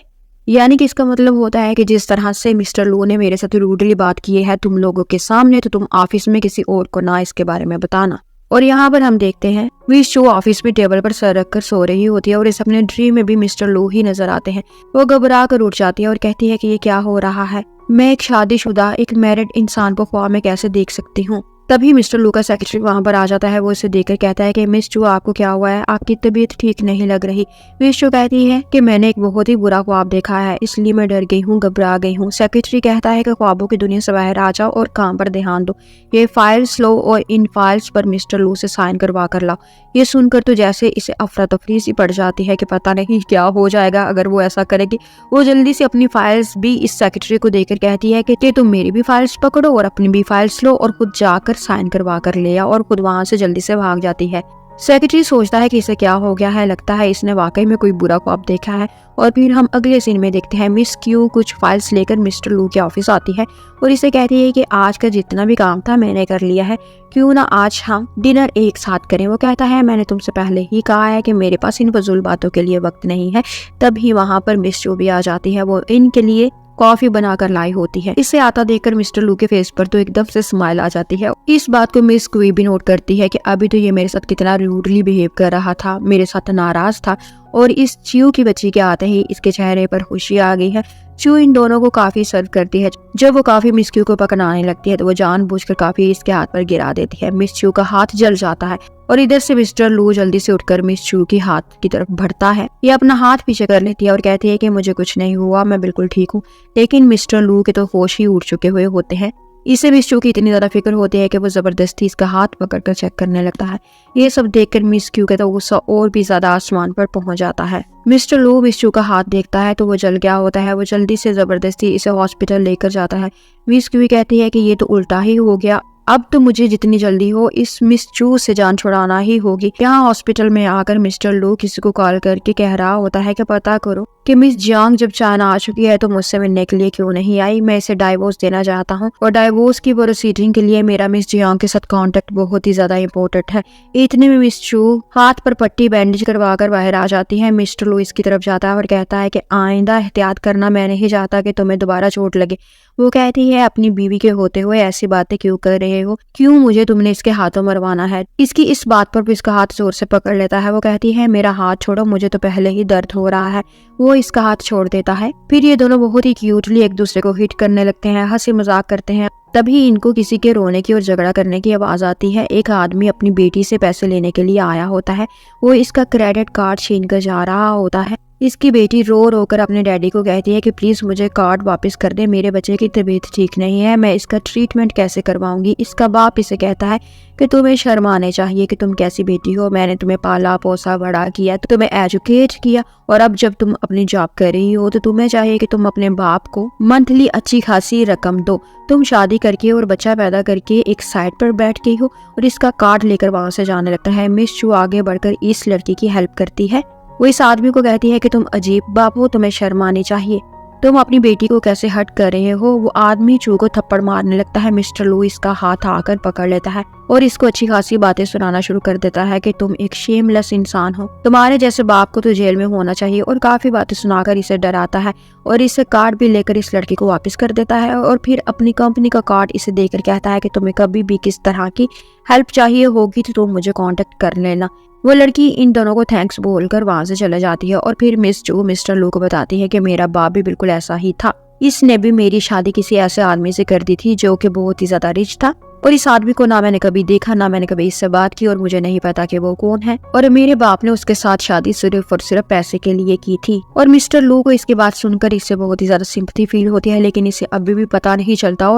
यानी कि इसका मतलब होता है कि जिस तरह से मिस्टर लू ने मेरे साथ रूडली बात की है तुम लोगों के सामने, तो तुम ऑफिस में किसी और को ना इसके बारे में बताना। और यहाँ पर हम देखते हैं मिस चू ऑफिस में टेबल पर सर रखकर सो रही होती है और इस अपने ड्रीम में भी मिस्टर लू ही नजर आते हैं। वो घबरा कर उठ जाती है और कहती है कि ये क्या हो रहा है, मैं एक शादीशुदा एक मैरिड इंसान को ख्वाब में कैसे देख सकती हूँ। तभी मिस्टर लू का सेक्रेटरी वहां पर आ जाता है। वो इसे देखकर कहता है कि मिस चू आपको क्या हुआ है, आपकी तबीयत ठीक नहीं लग रही। मिस चू कहती है कि मैंने एक बहुत ही बुरा ख्वाब देखा है, इसलिए मैं डर गई हूँ, घबरा गई हूँ। सेक्रेटरी कहता है कि ख्वाबों की दुनिया से बाहर आ जाओ और काम पर ध्यान दो, ये फाइल्स लो और इन फाइल्स पर मिस्टर लू से साइन करवा कर लाओ। ये सुनकर तो जैसे इसे अफरा तफरी सी पड़ जाती है कि पता नहीं क्या हो जाएगा अगर वो ऐसा करेगी। वो जल्दी से अपनी फाइल्स भी इस सेक्रेटरी को देकर कहती है कि तुम मेरी भी फाइल्स पकड़ो और अपनी भी फाइल्स लो और खुद जाकर साइन करवा कर ले आओ, और खुद वहां से जल्दी से भाग जाती है। सेक्रेटरी सोचता है कि इसे क्या हो गया है, लगता है इसने वाकई में कोई बुरा ख्वाब देखा है। और फिर हम अगले सीन में देखते हैं मिस क्यू कुछ फाइल्स लेकर मिस्टर लू के ऑफिस आती है और इसे कहती है कि आज का जितना भी काम था मैंने कर लिया है, क्यों ना आज हम डिनर एक साथ करें। वो कहता है मैंने तुमसे पहले ही कहा है कि मेरे पास इन फजूल बातों के लिए वक्त नहीं है। तभी वहां पर मिस चू भी आ जाती है। वो इनके लिए कॉफी बनाकर लाई होती है। इसे आता देखकर मिस्टर लू के फेस पर तो एकदम से स्माइल आ जाती है। इस बात को मिस क्वी भी नोट करती है कि अभी तो ये मेरे साथ कितना रूडली बिहेव कर रहा था, मेरे साथ नाराज था, और इस च्यू की बच्ची के आते ही इसके चेहरे पर खुशी आ गई है। च्यू इन दोनों को काफी सर्व करती है। जब वो काफी मिस क्यू को पकड़ाने लगती है तो वो जानबूझकर काफी इसके हाथ पर गिरा देती है। मिस च्यू का हाथ जल जाता है और इधर से मिस्टर लू जल्दी से उठकर मिस च्यू की हाथ की तरफ बढ़ता है। ये अपना हाथ पीछे कर लेती है और कहती है कि मुझे कुछ नहीं हुआ, मैं बिल्कुल ठीक हूँ। लेकिन मिस्टर लू के तो होश ही उड़ चुके हुए होते हैं। इसे मिस च्यू की इतनी ज्यादा फिक्र होती है कि वो जबरदस्ती इसका हाथ पकड़कर चेक करने लगता है। ये सब देखकर मिस क्यू का तो गुस्सा और भी ज्यादा आसमान पर पहुंच जाता है। मिस्टर लू मिस च्यू का हाथ देखता है तो वो जल गया होता है। वो जल्दी से जबरदस्ती इसे हॉस्पिटल लेकर जाता है। मिस क्यू कहती है कि ये तो उल्टा ही हो गया, अब तो मुझे जितनी जल्दी हो इस मिस च्यू से जान छुड़ाना ही होगी। यहाँ हॉस्पिटल में आकर मिस्टर लू किसी को कॉल करके कह रहा होता है कि पता करो कि मिस जियांग जब चाइना आ चुकी है तो मुझसे मिलने के लिए क्यों नहीं आई। मैं इसे डाइवोर्स देना चाहता हूँ और डाइवोर्स की प्रोसीडिंग के लिए मेरा मिस जियांग के साथ कांटेक्ट बहुत ही ज्यादा इम्पोर्टेंट है। इतने में मिस च्यू हाथ पर पट्टी बैंडेज करवा कर बाहर आ जाती है। मिस्टर लू इसकी तरफ जाता है और कहता है कि आइंदा एहतियात करना, मैं नहीं चाहता कि तुम्हें दोबारा चोट लगे। वो कहती है अपनी बीवी के होते हुए ऐसी बातें क्यों कर रहे हो, क्यों मुझे तुमने इसके हाथों मरवाना है। इसकी इस बात पर भी इसका हाथ जोर से पकड़ लेता है। वो कहती है मेरा हाथ छोड़ो, मुझे तो पहले ही दर्द हो रहा है। वो इसका हाथ छोड़ देता है। फिर ये दोनों बहुत ही क्यूटली एक दूसरे को हिट करने लगते हैं, हंसी मजाक करते हैं। तभी इनको किसी के रोने की और झगड़ा करने की आवाज आती है। एक आदमी अपनी बेटी से पैसे लेने के लिए आया होता है। वो इसका क्रेडिट कार्ड छीन कर जा रहा होता है। इसकी बेटी रो रो कर अपने डैडी को कहती है कि प्लीज मुझे कार्ड वापस कर दे, मेरे बच्चे की तबीयत ठीक नहीं है, मैं इसका ट्रीटमेंट कैसे करवाऊंगी। इसका बाप इसे कहता है कि तुम्हें शर्म आने चाहिए कि तुम कैसी बेटी हो, मैंने तुम्हें पाला पोसा बड़ा किया, तुम्हें एजुकेट किया, और अब जब तुम अपनी जॉब कर रही हो तो तुम्हें चाहिए कि तुम अपने बाप को मंथली अच्छी खासी रकम दो। तुम शादी करके और बच्चा पैदा करके एक साइड पर बैठ गई हो। और इसका कार्ड लेकर वहां से जाने लगता है। मिस च्यू आगे बढ़कर इस लड़की की हेल्प करती है। वो इस आदमी को कहती है कि तुम अजीब बाप हो, तुम्हें शर्म आनी चाहिए, तुम अपनी बेटी को कैसे हर्ट कर रहे हो। वो आदमी च्यू को थप्पड़ मारने लगता है। मिस्टर लू इसका हाथ आकर पकड़ लेता है और इसको अच्छी खासी बातें सुनाना शुरू कर देता है कि तुम एक शेमलेस इंसान हो, तुम्हारे जैसे बाप को तो जेल में होना चाहिए, और काफी बातें सुनाकर इसे डराता है। और इसे कार्ड भी लेकर इस लड़की को वापस कर देता है और फिर अपनी कंपनी का कार्ड इसे देकर कहता है कि तुम्हें कभी भी किस तरह की हेल्प चाहिए होगी तो तुम मुझे कांटेक्ट कर लेना। वो लड़की इन दोनों को थैंक्स बोलकर वहां से चले जाती है। और फिर मिस च्यू मिस्टर लू को बताती है कि मेरा बाप भी बिल्कुल ऐसा ही था, इसने भी मेरी शादी किसी ऐसे आदमी से कर दी थी जो कि बहुत ही ज्यादा रिच था, और इस आदमी को ना मैंने कभी देखा, ना मैंने कभी इससे बात की, और मुझे नहीं पता कि वो कौन है, और मेरे बाप ने उसके साथ शादी सिर्फ और सिर्फ पैसे के लिए की थी। और मिस्टर लू को इसकी बात सुनकर इससे बहुत ही ज्यादा सिंपैथी फील होती है, लेकिन इसे अभी भी पता नहीं चलता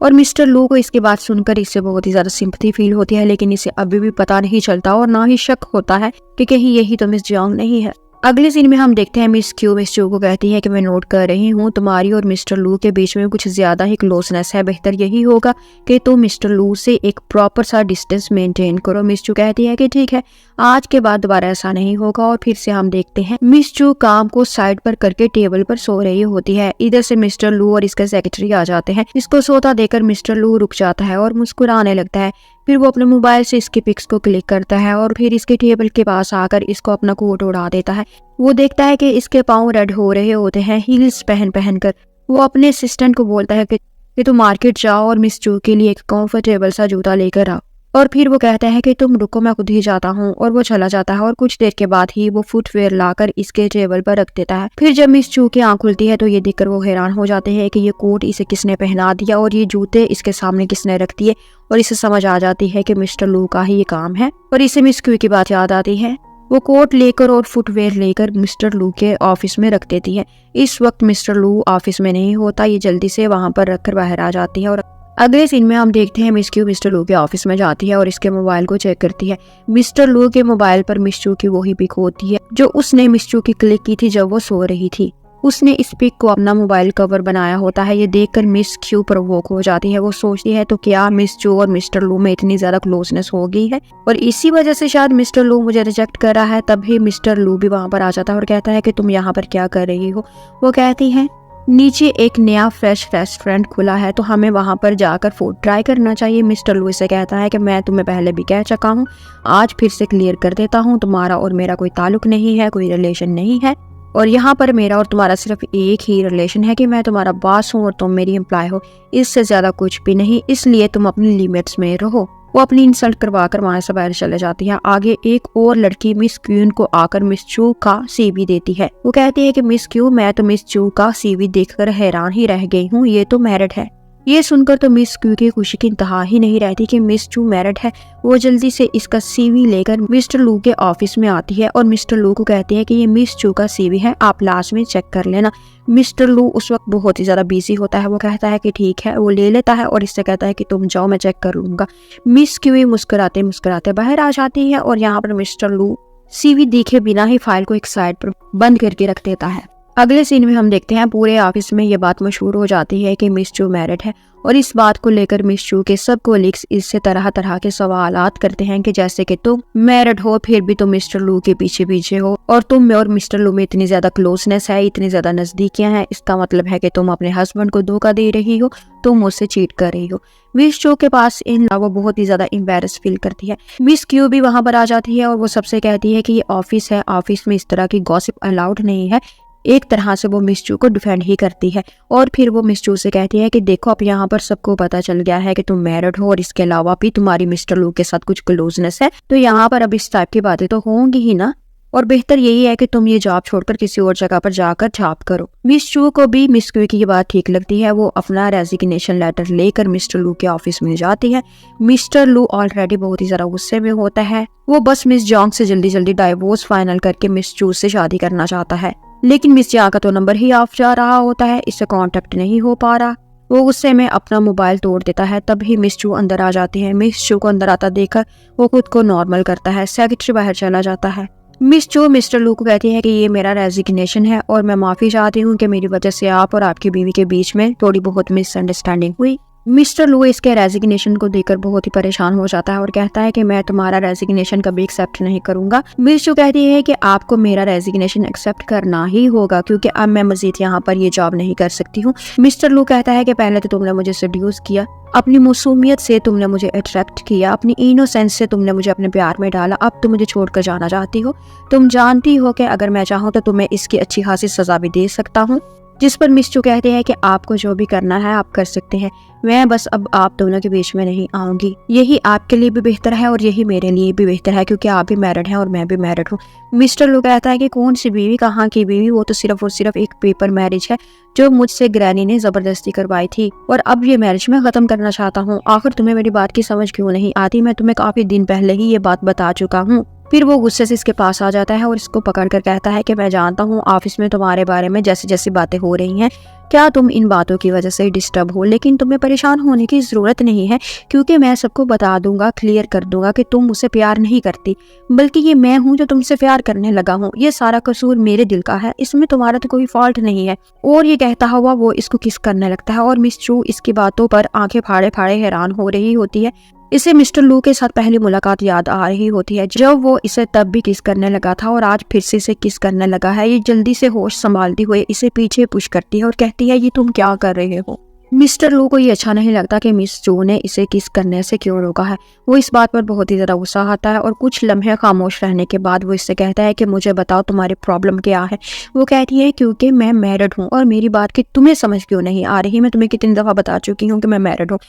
और मिस्टर लू को इसकी बात सुनकर इससे बहुत ही ज्यादा सिंपैथी फील होती है, लेकिन इसे अभी भी पता नहीं चलता और ना ही शक होता है कि कहीं यही तो मिस जियांग नहीं है। अगले सीन में हम देखते हैं मिस च्यू को कहती है कि मैं नोट कर रही हूँ तुम्हारी और मिस्टर लू के बीच में कुछ ज्यादा ही क्लोजनेस है, बेहतर यही होगा कि तुम मिस्टर लू से एक प्रॉपर सा डिस्टेंस मेंटेन करो। मिस च्यू कहती है कि ठीक है, आज के बाद दोबारा ऐसा नहीं होगा। और फिर से हम देखते हैं मिस च्यू काम को साइड पर करके टेबल पर सो रही होती है। इधर से मिस्टर लू और इसके सेक्रेटरी आ जाते हैं। इसको सोता देकर मिस्टर लू रुक जाता है और मुस्कुराने लगता है। फिर वो अपने मोबाइल से इसकी पिक्स को क्लिक करता है और फिर इसके टेबल के पास आकर इसको अपना कोट उड़ा देता है। वो देखता है कि इसके पाँव रेड हो रहे होते हैं हील्स पहन कर। वो अपने असिस्टेंट को बोलता है कि तुम मार्केट जाओ और मिस च्यू के लिए एक कंफर्टेबल सा जूता लेकर आओ। और फिर वो कहता है कि तुम रुको, मैं खुद ही जाता हूँ, और वो चला जाता है। और कुछ देर के बाद ही वो फुटवेयर लाकर इसके टेबल पर रख देता है। फिर जब मिस च्यू की आंख खुलती है तो ये देखकर वो हैरान हो जाते हैं कि ये कोट इसे किसने पहना दिया और ये जूते इसके सामने किसने रख दिए। और इसे समझ आ जाती है कि मिस्टर लू का ही ये काम है। और इसे मिस क्यू की बात याद आती है। वो कोट लेकर और फुटवेयर लेकर मिस्टर लू के ऑफिस में रख देती है। इस वक्त मिस्टर लू ऑफिस में नहीं होता, ये जल्दी से वहां पर रखकर बाहर आ जाती है। और अगले सीन में हम देखते हैं मिस क्यू मिस्टर लू के ऑफिस में जाती है और इसके मोबाइल को चेक करती है। मिस्टर लू के मोबाइल पर मिस च्यू की वही पिक होती है जो उसने मिस च्यू की क्लिक की थी जब वो सो रही थी। उसने इस पिक को अपना मोबाइल कवर बनाया होता है। ये देखकर मिस क्यू प्रोवोक हो जाती है। वो सोचती है तो क्या मिस च्यू और मिस्टर लू में इतनी ज्यादा क्लोजनेस हो गई है और इसी वजह से शायद मिस्टर लू मुझे रिजेक्ट कर रहा है। तभी मिस्टर लू भी वहां पर आ जाता है और कहता है कि तुम यहाँ पर क्या कर रही हो। वो कहती है नीचे एक नया फ्रेश रेस्टोरेंट खुला है तो हमें वहां पर जाकर फूड ट्राई करना चाहिए। मिस्टर लू से कहता है कि मैं तुम्हें पहले भी कह चुका हूँ, आज फिर से क्लियर कर देता हूँ, तुम्हारा और मेरा कोई ताल्लुक नहीं है, कोई रिलेशन नहीं है। और यहाँ पर मेरा और तुम्हारा सिर्फ एक ही रिलेशन है कि मैं तुम्हारा बॉस हूँ और तुम मेरी एम्प्लॉय हो, इससे ज्यादा कुछ भी नहीं, इसलिए तुम अपनी लिमिट्स में रहो। वो अपनी इंसल्ट करवा कर वहां से बाहर चले जाती है। आगे एक और लड़की मिस क्यून को आकर मिस चू का सीवी देती है। वो कहती है कि मिस क्यू, मैं तो मिस चू का सीवी देखकर हैरान ही रह गई हूँ, ये तो मैरिड है। ये सुनकर तो मिस क्यू की खुशी की इंतहा ही नहीं रहती कि मिस चू मैरिड है। वो जल्दी से इसका सीवी लेकर मिस्टर लू के ऑफिस में आती है और मिस्टर लू को कहती है कि ये मिस चू का सीवी है, आप लास्ट में चेक कर लेना। मिस्टर लू उस वक्त बहुत ही ज्यादा बिजी होता है। वो कहता है कि ठीक है, वो ले लेता है और इससे कहता है कि तुम जाओ, मैं चेक कर लूंगा। मिस क्यू मुस्कुराते मुस्कुराते बाहर आ जाती है और यहाँ पर मिस्टर लू सीवी देखे बिना ही फाइल को एक साइड पर बंद करके रख देता है। अगले सीन में हम देखते हैं पूरे ऑफिस में ये बात मशहूर हो जाती है कि मिस चू मैरिड है और इस बात को लेकर मिस चू के सब कोलीग्स इससे तरह तरह के सवालात करते हैं कि जैसे कि तुम मैरिड हो फिर भी तुम मिस्टर लू के पीछे पीछे हो और तुम में और मिस्टर लू में इतनी ज्यादा क्लोजनेस है, इतनी ज्यादा नजदीकियां हैं, इसका मतलब है कि तुम अपने हस्बैंड को धोखा दे रही हो, तुम मुझसे चीट कर रही हो। मिस चू के पास इन वो बहुत ही ज्यादा एम्बेरस फील करती है। मिस क्यू भी वहां पर आ जाती है और वो सबसे कहती है कि ये ऑफिस है, ऑफिस में इस तरह की गॉसिप अलाउड नहीं है। एक तरह से वो मिस चू को डिफेंड ही करती है और फिर वो मिस चू से कहती है कि देखो अब यहाँ पर सबको पता चल गया है कि तुम मैरिड हो और इसके अलावा भी तुम्हारी मिस्टर लू के साथ कुछ क्लोजनेस है, तो यहाँ पर अब इस टाइप की बातें तो होंगी ही ना, और बेहतर यही है कि तुम ये जॉब छोड़कर किसी और जगह पर जाकर जॉब करो। मिस चू को भी मिस क्यू की ये बात ठीक लगती है। वो अपना रेजिग्नेशन लेटर लेकर मिस्टर लू के ऑफिस में जाती है। मिस्टर लू ऑलरेडी बहुत ही ज्यादा गुस्से में होता है। वो बस मिस जॉन्ग से जल्दी जल्दी डाइवोर्स फाइनल करके मिस चू से शादी करना चाहता है, लेकिन मिस जॉन्ग का तो नंबर ही ऑफ जा रहा होता है, इससे कांटेक्ट नहीं हो पा रहा। वो गुस्से में अपना मोबाइल तोड़ देता है। तभी मिस चू अंदर आ जाती है। मिस चू को अंदर आता देखकर वो खुद को नॉर्मल करता है। सेक्रेटरी बाहर चला जाता है। मिस चू मिस्टर लू को कहती है कि ये मेरा रेजिग्नेशन है और मैं माफी चाहती हूँ कि मेरी वजह से आप और आपकी बीवी के बीच में थोड़ी बहुत मिसअंडरस्टैंडिंग हुई। मिस्टर लू इसके रेजिग्नेशन को देखकर बहुत ही परेशान हो जाता है और कहता है कि मैं तुम्हारा रेजिग्नेशन कभी एक्सेप्ट नहीं करूंगा। मिस चू कहती है कि आपको मेरा रेजिग्नेशन एक्सेप्ट करना ही होगा क्योंकि अब मैं मजीद यहाँ पर ये जॉब नहीं कर सकती हूँ। मिस्टर लू कहता है कि पहले तो तुमने मुझे सेड्यूस किया, अपनी मासूमियत से तुमने मुझे अट्रैक्ट किया, अपनी इनोसेंस से तुमने मुझे अपने प्यार में डाला, अब तुम मुझे छोड़कर जाना चाहती हो। तुम जानती हो कि अगर मैं चाहूँ तो तुम्हें इसकी अच्छी खासी सजा भी दे सकता हूँ। जिस पर मिस चू कहते हैं कि आपको जो भी करना है आप कर सकते हैं, मैं बस अब आप दोनों के बीच में नहीं आऊंगी। यही आपके लिए भी बेहतर है और यही मेरे लिए भी बेहतर है क्योंकि आप भी मैरिड हैं और मैं भी मैरिड हूँ। मिस्टर लू कहता है कि कौन सी बीवी, कहाँ की बीवी, वो तो सिर्फ और सिर्फ एक पेपर मैरिज है जो मुझसे ग्रैनी ने जबरदस्ती करवाई थी और अब ये मैरिज मैं खत्म करना चाहता हूँ। आखिर तुम्हें मेरी बात की समझ क्यों नहीं आती? मैं तुम्हें काफी दिन पहले ही ये बात बता चुका हूँ। फिर वो गुस्से से इसके पास आ जाता है और इसको पकड़कर कहता है कि मैं जानता हूँ ऑफिस में तुम्हारे बारे में जैसी जैसी बातें हो रही हैं, क्या तुम इन बातों की वजह से डिस्टर्ब हो, लेकिन तुम्हें परेशान होने की जरूरत नहीं है क्योंकि मैं सबको बता दूंगा, क्लियर कर दूंगा कि तुम मुझसे प्यार नहीं करती, बल्कि ये मैं हूँ जो तुमसे प्यार करने लगा हूँ। ये सारा कसूर मेरे दिल का है, इसमें तुम्हारा तो कोई फॉल्ट नहीं है। और ये कहता हुआ वो इसको किस करने लगता है और मिस चू इसकी बातों पर आंखें फाड़े फाड़े हैरान हो रही होती है। इसे मिस्टर लू के साथ पहली मुलाकात याद आ रही होती है जब वो इसे तब भी किस करने लगा था और आज फिर से इसे किस करने लगा है। ये जल्दी से होश संभालती हुए इसे पीछे पुश करती है और कहती है ये तुम क्या कर रहे हो। मिस्टर लू को ये अच्छा नहीं लगता कि मिस चू ने इसे किस करने से क्यों रोका है। वो इस बात पर बहुत ही ज्यादा गुस्सा आता है और कुछ लम्हे खामोश रहने के बाद वो इससे कहता है कि मुझे बताओ तुम्हारी प्रॉब्लम क्या है। वो कहती है क्योंकि मैं मैरिड हूँ और मेरी बात की तुम्हें समझ क्यों नहीं आ रही, मैं तुम्हें कितनी दफा बता चुकी हूँ कि मैं मैरिड हूँ,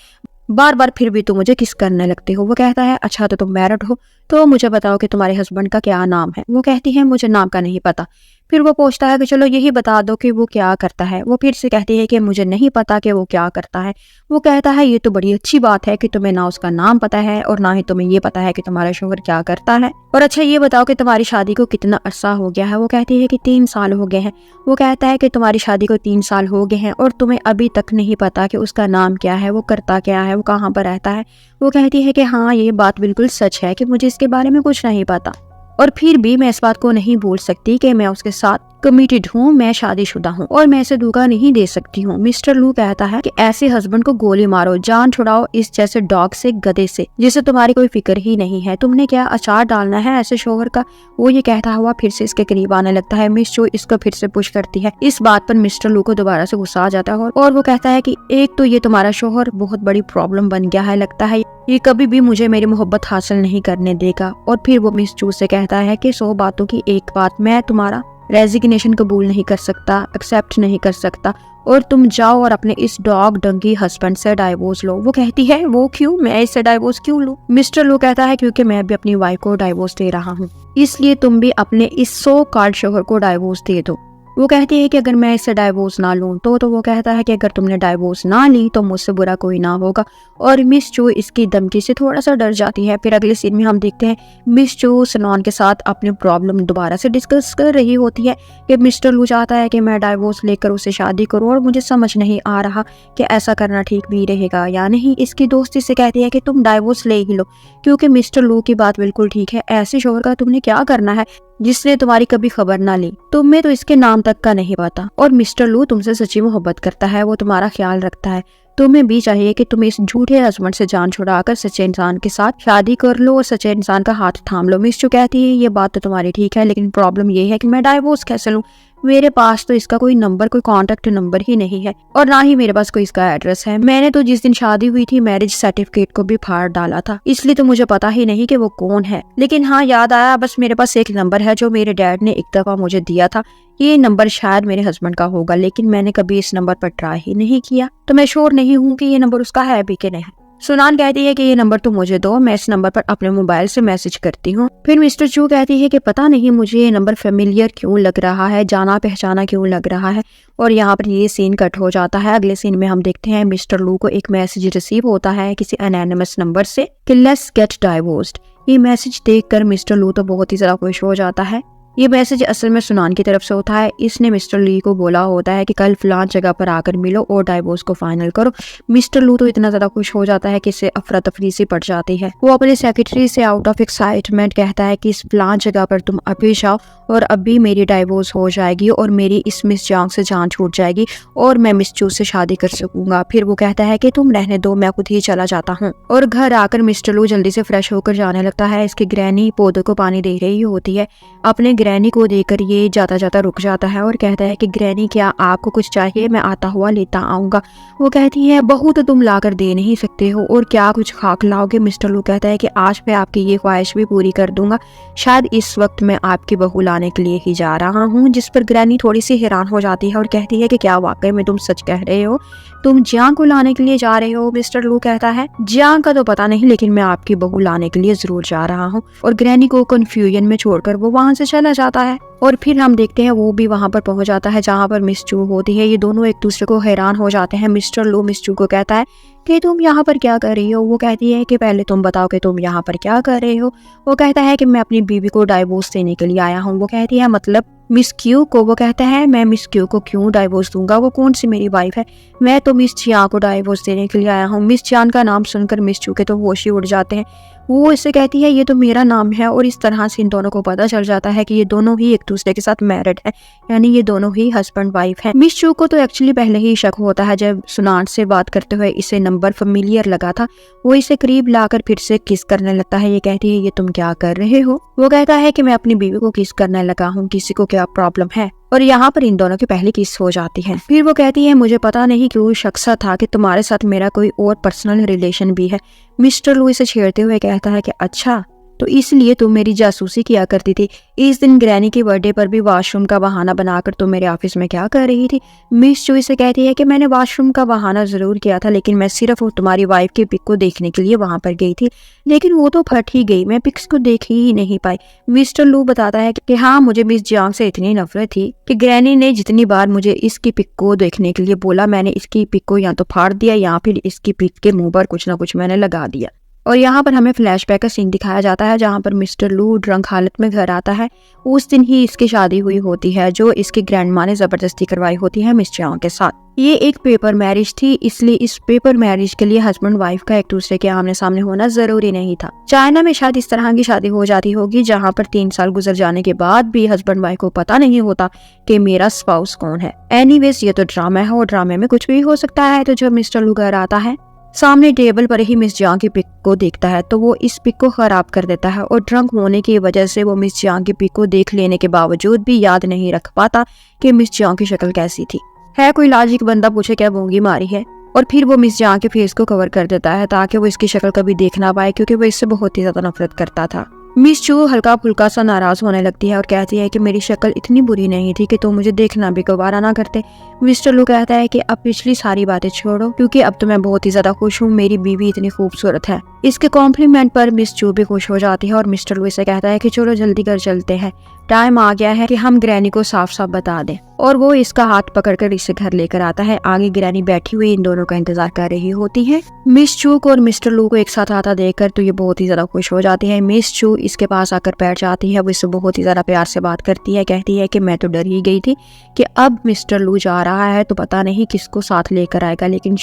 बार बार फिर भी तुम मुझे किस करने लगते हो। वो कहता है अच्छा तो तुम मैरिड हो तो मुझे बताओ कि तुम्हारे हस्बैंड का क्या नाम है। वो कहती है मुझे नाम का नहीं पता। फिर वो पूछता है कि चलो यही बता दो कि वो क्या करता है। वो फिर से कहती है कि मुझे नहीं पता कि वो क्या करता है। वो कहता है ये तो बड़ी अच्छी बात है कि तुम्हें ना उसका नाम पता है और ना ही तुम्हें ये पता है कि तुम्हारा शोहर क्या करता है। और अच्छा ये बताओ कि तुम्हारी शादी को कितना अरसा हो गया है। वो कहती है कि 3 साल हो गए हैं। वो कहता है कि तुम्हारी शादी को 3 साल हो गए हैं और तुम्हें अभी तक नहीं पता कि उसका नाम क्या है, वो करता क्या है, वो कहाँ पर रहता है। वो कहती है कि हाँ ये बात बिल्कुल सच है कि मुझे इसके बारे में कुछ नहीं पता और फिर भी मैं इस बात को नहीं भूल सकती कि मैं उसके साथ कमिटेड हूँ, मैं शादीशुदा हूँ और मैं इसे धोखा नहीं दे सकती हूँ। मिस्टर लू कहता है कि ऐसे हस्बैंड को गोली मारो, जान छुड़ाओ इस जैसे डॉग से, गधे से, जिसे तुम्हारी कोई फिक्र ही नहीं है। तुमने क्या अचार डालना है ऐसे शोहर का। वो ये कहता हुआ फिर से इसके करीब आने लगता है। मिस चू इसको फिर से पुश करती है। इस बात पर मिस्टर लू को दोबारा से गुस्सा आ जाता है और वो कहता है कि एक तो ये तुम्हारा शोहर बहुत बड़ी प्रॉब्लम बन गया है, लगता है ये कभी भी मुझे मेरी मोहब्बत हासिल नहीं करने देगा। और फिर वो मिस चू से कहता है कि 100 बातों की एक बात, मैं तुम्हारा रेजिग्नेशन कबूल नहीं कर सकता, एक्सेप्ट नहीं कर सकता, और तुम जाओ और अपने इस डॉग डंकी हस्बैंड से डाइवोर्स लो। वो कहती है वो क्यों, मैं इससे डाइवोर्स क्यों लूं? मिस्टर लू कहता है क्योंकि मैं भी अपनी वाइफ को डाइवोर्स दे रहा हूँ, इसलिए तुम भी अपने इस सो कॉल्ड शोहर को डाइवोर्स दे दो। वो कहती है कि अगर मैं इससे डाइवोर्स ना लूं तो वो कहता है कि अगर तुमने डाइवोर्स ना ली तो मुझसे बुरा कोई ना होगा। और मिस चू इसकी धमकी से थोड़ा सा डर जाती है। फिर अगले सीन में हम देखते हैं मिस चू सनॉन के साथ अपनी प्रॉब्लम दोबारा से डिस्कस कर रही होती है कि मिस्टर लू चाहता है कि मैं डाइवोर्स लेकर उससे शादी करूं और मुझे समझ नहीं आ रहा कि ऐसा करना ठीक भी रहेगा या नहीं। इसकी दोस्ती से कहती है कि तुम डाइवोर्स ले ही लो, क्योंकि मिस्टर लू की बात बिल्कुल ठीक है। ऐसे शोहर का तुमने क्या करना है जिसने तुम्हारी कभी खबर ना ली, तुम्हें तो इसके नाम तक का नहीं पता। और मिस्टर लू तुमसे सच्ची मोहब्बत करता है, वो तुम्हारा ख्याल रखता है। तुम्हें भी चाहिए कि तुम इस झूठे हस्बैंड से जान छुड़ाकर सच्चे इंसान के साथ शादी कर लो और सच्चे इंसान का हाथ थाम लो। मिस चू कहती है ये बात तो तुम्हारी ठीक है, लेकिन प्रॉब्लम ये है कि मैं डाइवोर्स कैसे लूं? मेरे पास तो इसका कोई नंबर, कोई कांटेक्ट नंबर ही नहीं है, और ना ही मेरे पास कोई इसका एड्रेस है। मैंने तो जिस दिन शादी हुई थी मैरिज सर्टिफिकेट को भी फाड़ डाला था, इसलिए तो मुझे पता ही नहीं कि वो कौन है। लेकिन हाँ, याद आया, बस मेरे पास एक नंबर है जो मेरे डैड ने एक दफा मुझे दिया था। ये नंबर शायद मेरे हस्बैंड का होगा, लेकिन मैंने कभी इस नंबर पर ट्राई ही नहीं किया, तो मैं श्योर नहीं हूँ कि ये नंबर उसका है भी कि नहीं। सुनान कहती है कि ये नंबर तो मुझे दो, मैं इस नंबर पर अपने मोबाइल से मैसेज करती हूँ। फिर मिस्टर चू कहती है कि पता नहीं मुझे ये नंबर फेमिलियर क्यों लग रहा है, जाना पहचाना क्यों लग रहा है। और यहाँ पर ये सीन कट हो जाता है। अगले सीन में हम देखते हैं मिस्टर लू को एक मैसेज रिसीव होता है किसी एनोनिमस नंबर से कि लेट्स गेट डाइवोर्स्ड। ये मैसेज देखकर मिस्टर लू तो बहुत ही ज्यादा खुश हो जाता है। ये मैसेज असल में सुनान की तरफ से होता है। इसने मिस्टर ली को बोला होता है कि कल फलान जगह पर आकर मिलो और डाइवोर्स को फाइनल करो। मिस्टर लू तो इतना ज्यादा खुश हो जाता है कि इससे अफरा तफरी सी पड़ जाती है। वो अपने सेक्रेटरी से आउट ऑफ एक्साइटमेंट कहता है कि इस फलान जगह पर तुम अभी जाओ और अभी मेरी डाइवोर्स हो जाएगी और मेरी इस मिस जांग से जान छूट जाएगी और मैं मिस चू से शादी कर सकूंगा। फिर वो कहता है कि तुम रहने दो, मैं खुद ही चला जाता हूँ। और घर आकर मिस्टर लू जल्दी से फ्रेश होकर जाने लगता है। इसकी ग्रैनी पौधों को पानी दे रही होती है। अपने ग्रैनी को देकर ये जाता जाता रुक जाता है और कहता है कि ग्रैनी क्या आपको कुछ चाहिए? मैं आता हुआ लेता आऊंगा। वो कहती है बहू तो तुम लाकर दे नहीं सकते हो, और क्या कुछ खाक लाओगे? मिस्टर लू कहता है कि आज मैं आपकी ये ख्वाहिश भी पूरी कर दूंगा। शायद इस वक्त मैं आपकी बहू लाने के लिए ही जा रहा हूँ। जिस पर ग्रैनी थोड़ी सी हैरान हो जाती है और कहती है कि क्या वाकई में तुम सच कह रहे हो? तुम जियांग को लाने के लिए जा रहे हो? मिस्टर लू कहता है जियांग का तो पता नहीं, लेकिन मैं आपकी बहू लाने के लिए जरूर जा रहा हूँ। और ग्रैनी को कंफ्यूजन में छोड़कर वो वहां से चला जाता है। और फिर हम देखते हैं वो भी वहां पर पहुंच जाता है जहां पर मिस चू होती है। ये दोनों एक दूसरे को हैरान हो जाते हैं। मिस्टर लू मिस चू को कहता है कि तुम यहाँ पर क्या कर रही हो? वो कहती है कि पहले तुम बताओ कि तुम यहाँ पर क्या कर रहे हो। वो कहता है कि मैं अपनी बीवी को डाइवोर्स देने के लिए आया हूँ। वो कहती है मतलब मिस क्यू को? वो कहता है मैं मिस क्यू को क्यों डाइवोर्स दूंगा? वो कौन सी मेरी वाइफ है? मैं तो मिस चियान को डाइवोर्स देने के लिए आया हूँ। मिस चियान का नाम सुनकर मिस चू के तो होश ही उड़ जाते हैं। वो इससे कहती है ये तो मेरा नाम है, और इस तरह से इन दोनों को पता चल जाता है कि ये दोनों ही एक दूसरे के साथ मैरिड है, यानी ये दोनों ही हस्बैंड वाइफ हैं। मिस चू को तो एक्चुअली पहले ही शक होता है। जब सुनान से बात करते हुए इसे नंबर फेमिलियर लगा था, वो इसे करीब लाकर फिर से किस करने लगता है। ये कहती है ये तुम क्या कर रहे हो? वो कहता है कि मैं अपनी बीवी को किस करने लगा हूँ, किसी को क्या प्रॉब्लम है? और यहाँ पर इन दोनों की पहली किस हो जाती है। फिर वो कहती है मुझे पता नहीं क्यों शक सा था कि तुम्हारे साथ मेरा कोई और पर्सनल रिलेशन भी है। मिस्टर लू इसे छेड़ते हुए कहता है कि अच्छा, तो इसलिए तुम मेरी जासूसी किया करती थी। इस दिन ग्रैनी की बर्थडे पर भी वॉशरूम का बहाना बनाकर तुम मेरे ऑफिस में क्या कर रही थी? मिस चू से कहती है कि मैंने वॉशरूम का बहाना जरूर किया था, लेकिन मैं सिर्फ तुम्हारी वाइफ की पिक को देखने के लिए वहां पर गई थी, लेकिन वो तो फट ही गई, मैं पिक्स को देख ही नहीं पाई। मिस्टर लू बताता है कि हाँ, मुझे मिस जियांग से इतनी नफरत थी कि ग्रैनी ने जितनी बार मुझे इसकी पिक को देखने के लिए बोला, मैंने इसकी पिक को या तो फाड़ दिया या फिर इसकी पिक के मुंह पर कुछ ना कुछ मैंने लगा दिया। और यहाँ पर हमें फ्लैशबैक का सीन दिखाया जाता है जहाँ पर मिस्टर लू ड्रंक हालत में घर आता है। उस दिन ही इसकी शादी हुई होती है जो इसकी ग्रैंडमा ने जबरदस्ती करवाई होती है मिस चियांग के साथ। ये एक पेपर मैरिज थी, इसलिए इस पेपर मैरिज के लिए हस्बैंड वाइफ का एक दूसरे के आमने सामने होना जरूरी नहीं था। चाइना में शायद इस तरह की शादी हो जाती होगी जहाँ पर 3 साल गुजर जाने के बाद भी हस्बैंड वाइफ को पता नहीं होता कि मेरा स्पाउस कौन है। एनीवेज ये तो ड्रामा है और ड्रामे में कुछ भी हो सकता है। तो जब मिस्टर लू घर आता है, सामने टेबल पर ही मिस जियांग की पिक को देखता है तो वो इस पिक को खराब कर देता है, और ड्रंक होने की वजह से वो मिस जियांग की पिक को देख लेने के बावजूद भी याद नहीं रख पाता कि मिस जियांग की शक्ल कैसी थी। है कोई लॉजिक बंदा पूछे क्या मूंगी मारी है? और फिर वो मिस जियांग के फेस को कवर कर देता है ताकि वो इसकी शक्ल कभी देख ना पाए, क्योंकि वो इससे बहुत ही ज्यादा नफरत करता था। मिस चू हल्का फुल्का सा नाराज होने लगती है और कहती है कि मेरी शक्ल इतनी बुरी नहीं थी कि तुम मुझे देखना भी गवारा ना करते। मिस्टर लू कहता है कि अब पिछली सारी बातें छोड़ो, क्योंकि अब तो मैं बहुत ही ज्यादा खुश हूँ, मेरी बीवी इतनी खूबसूरत है। इसके कॉम्प्लीमेंट पर मिस चू भी खुश हो जाती है और मिस्टर लू से कहता है कि चलो जल्दी कर चलते हैं, टाइम आ गया है कि हम ग्रैनी को साफ साफ बता दें। और वो इसका हाथ पकड़कर इसे घर लेकर आता है। आगे ग्रैनी बैठी हुई इन दोनों का इंतजार कर रही होती है। मिस चू को और मिस्टर लू को एक साथ आता देखकर तो ये बहुत ही ज्यादा खुश हो जाती है। मिस चू इसके पास आकर बैठ जाती है, वो इससे बहुत ही ज्यादा प्यार से बात करती है, कहती है कि मैं तो डर ही गई थी कि अब मिस्टर लू जा रहा है तो पता नहीं किसको साथ लेकर आएगा, लेकिन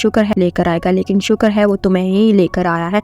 शुक्र है वो तुम्हें ही लेकर आया है,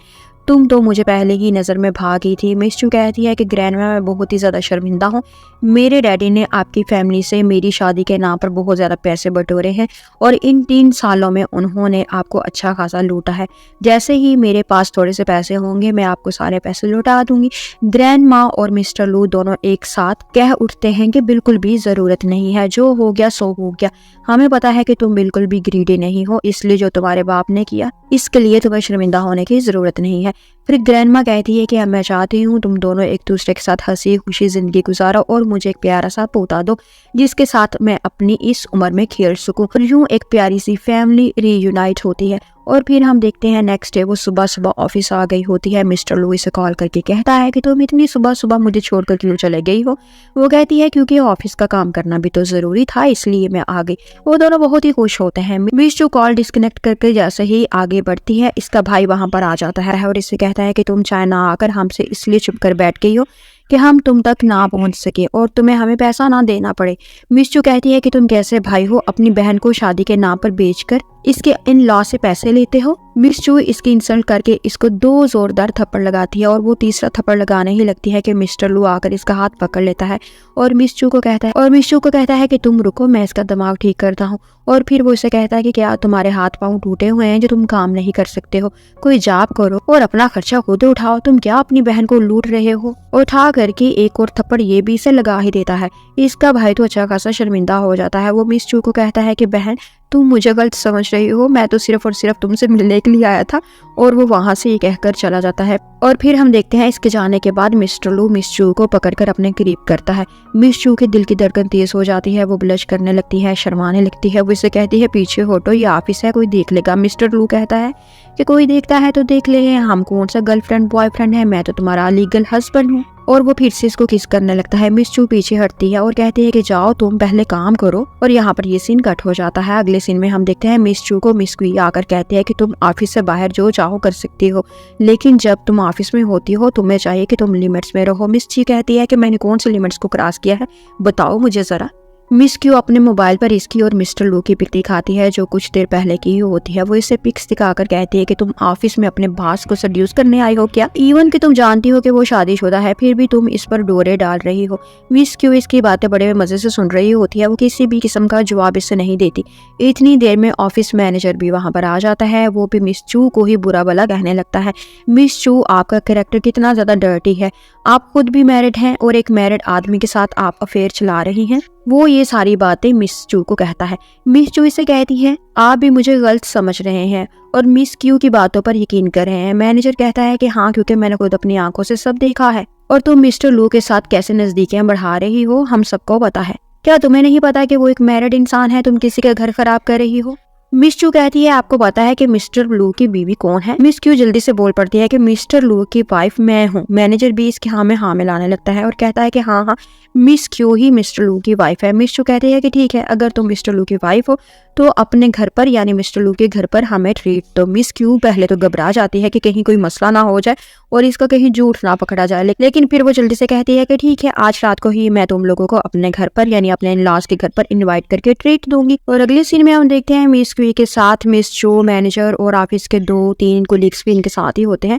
तुम तो मुझे पहले ही नज़र में भागी थी। मिस चू कहती है कि ग्रैंडमा मैं बहुत ही ज़्यादा शर्मिंदा हूँ, मेरे डैडी ने आपकी फैमिली से मेरी शादी के नाम पर बहुत ज़्यादा पैसे बटोरे हैं और इन 3 सालों में उन्होंने आपको अच्छा खासा लूटा है। जैसे ही मेरे पास थोड़े से पैसे होंगे मैं आपको सारे पैसे लौटा दूंगी। ग्रैंडमा और मिस्टर लू दोनों एक साथ कह उठते हैं कि बिल्कुल भी ज़रूरत नहीं है, जो हो गया सो हो गया, हमें पता है कि तुम बिल्कुल भी ग्रीडी नहीं हो, इसलिए जो तुम्हारे बाप ने किया इसके लिए तुम्हें शर्मिंदा होने की ज़रूरत नहीं है। फिर ग्रैंडमा कहती है कि अब मैं चाहती हूँ तुम दोनों एक दूसरे के साथ हंसी खुशी जिंदगी गुजारो और मुझे एक प्यारा सा पोता दो जिसके साथ मैं अपनी इस उम्र में खेल सकूं। और यूं एक प्यारी सी फैमिली रीयूनाइट होती है। और फिर हम देखते हैं नेक्स्ट डे वो सुबह सुबह ऑफिस आ गई होती है। मिस्टर लू इसे कॉल करके कहता है कि तुम इतनी सुबह सुबह मुझे छोड़कर क्यों चले गई हो। वो कहती है क्योंकि ऑफिस का काम करना भी तो जरूरी था, इसलिए मैं आ गई। वो दोनों बहुत ही खुश होते हैं। मिस चू कॉल डिस्कनेक्ट करके जैसे ही आगे बढ़ती है इसका भाई वहां पर आ जाता है और इसे कहता है कि तुम चाहे ना आकर हमसे इसलिए चुप कर बैठ गई हो कि हम तुम तक ना पहुंच सके और तुम्हें हमें पैसा ना देना पड़े। मिस चू कहती है कि तुम कैसे भाई हो, अपनी बहन को शादी के नाम पर बेचकर इसके इन लॉ से पैसे लेते हो। मिस चू इसकी इंसल्ट करके इसको 2 जोरदार थप्पड़ लगाती है और वो तीसरा थप्पड़ लगाने ही लगती है कि मिस्टर लू आकर इसका हाथ पकड़ लेता है और मिस चू को कहता है कि तुम रुको, मैं इसका दिमाग ठीक करता हूँ। और फिर वो इसे कहता है कि क्या तुम्हारे हाथ पांव टूटे हुए हैं जो तुम काम नहीं कर सकते हो, कोई जॉब करो और अपना खर्चा खुद उठाओ, तुम क्या अपनी बहन को लूट रहे हो। उठा करके एक और थप्पड़ ये भी इसे लगा ही देता है। इसका भाई तो अच्छा खासा शर्मिंदा हो जाता है। वो मिस चू को कहता है कि बहन तुम मुझे गलत समझ रही हो, मैं तो सिर्फ और सिर्फ तुमसे मिलने के लिए आया था। और वो वहां से ये कहकर चला जाता है। और फिर हम देखते हैं इसके जाने के बाद मिस्टर लू मिस चू को पकड़कर अपने करीब करता है। मिस चू के दिल की धड़कन तेज हो जाती है, वो ब्लश करने लगती है, शर्माने लगती है। वो इसे कहती है पीछे हटो, ये ऑफिस है, कोई देख लेगा। मिस्टर लू कहता है कि कोई देखता है तो देख ले, हम कौन सा गर्लफ्रेंड बॉयफ्रेंड है, मैं तो तुम्हारा लीगल हस्बैंड हूँ। और वो फिर से इसको किस करने लगता है। मिस चू पीछे हटती है और कहती है कि जाओ तुम पहले काम करो। और यहाँ पर ये सीन कट हो जाता है। अगले सीन में हम देखते हैं मिस चू को मिस क्वी आकर कहती है कि तुम ऑफिस से बाहर जो चाहो कर सकती हो, लेकिन जब तुम ऑफिस में होती हो तुम्हें चाहिए कि तुम लिमिट्स में रहो। मिस ची कहती है कि मैंने कौन से लिमिट्स को क्रॉस किया है, बताओ मुझे जरा। मिस क्यू अपने मोबाइल पर इसकी और मिस्टर लू की पिक दिखाती है जो कुछ देर पहले की होती है। वो इसे पिक्स दिखाकर कहती है कि तुम ऑफिस में अपने बॉस को सेड्यूस करने आई हो क्या, इवन कि तुम जानती हो कि वो शादीशुदा है फिर भी तुम इस पर डोरे डाल रही हो। मिस क्यू इसकी बातें बड़े मजे से सुन रही होती है। वो किसी भी किस्म का जवाब इससे नहीं देती। इतनी देर में ऑफिस मैनेजर भी वहां पर आ जाता है। वो भी मिस चू को ही बुरा भला कहने लगता है। मिस चू आपका कैरेक्टर कितना ज्यादा डर्टी है, आप खुद भी मैरिड हैं और एक मैरिड आदमी के साथ आप अफेयर चला रही हैं। वो ये सारी बातें मिस चू को कहता है। मिस चू इसे कहती है आप भी मुझे गलत समझ रहे हैं और मिस क्यू की बातों पर यकीन कर रहे हैं। मैनेजर कहता है कि हाँ, क्योंकि मैंने खुद अपनी आंखों से सब देखा है। और तुम मिस्टर लू के साथ कैसे नजदीकियां बढ़ा रही हो हम सबको पता है। क्या तुम्हें नहीं पता कि वो एक मैरिड इंसान है, तुम किसी का घर खराब कर रही हो। मिस चू कहती है आपको पता है कि मिस्टर लू की बीवी कौन है। मिस क्यू जल्दी से बोल पड़ती है कि मिस्टर लू की वाइफ मैं हूँ। मैनेजर भी इसके हाँ में हाँ मिलाने लगता है और कहता है कि हाँ मिस क्यू ही मिस्टर लू की वाइफ है। मिस चू कहती है कि ठीक है, अगर तुम मिस्टर लू की वाइफ हो तो अपने घर पर यानी मिस्टर लू के घर पर हमें ट्रीट दो। मिस क्यू पहले तो घबरा जाती है कि कहीं कोई मसला ना हो जाए और इसका कहीं झूठ ना पकड़ा जाए, लेकिन फिर वो जल्दी से कहती है कि ठीक है, आज रात को ही मैं तुम लोगों को अपने घर पर यानी अपने इन-लॉज के घर पर इनवाइट करके ट्रीट दूंगी। और अगले सीन में हम देखते हैं मिस क्यू के साथ मिस चू, मैनेजर और ऑफिस के 2-3 कोलीग्स भी इनके साथ ही होते हैं।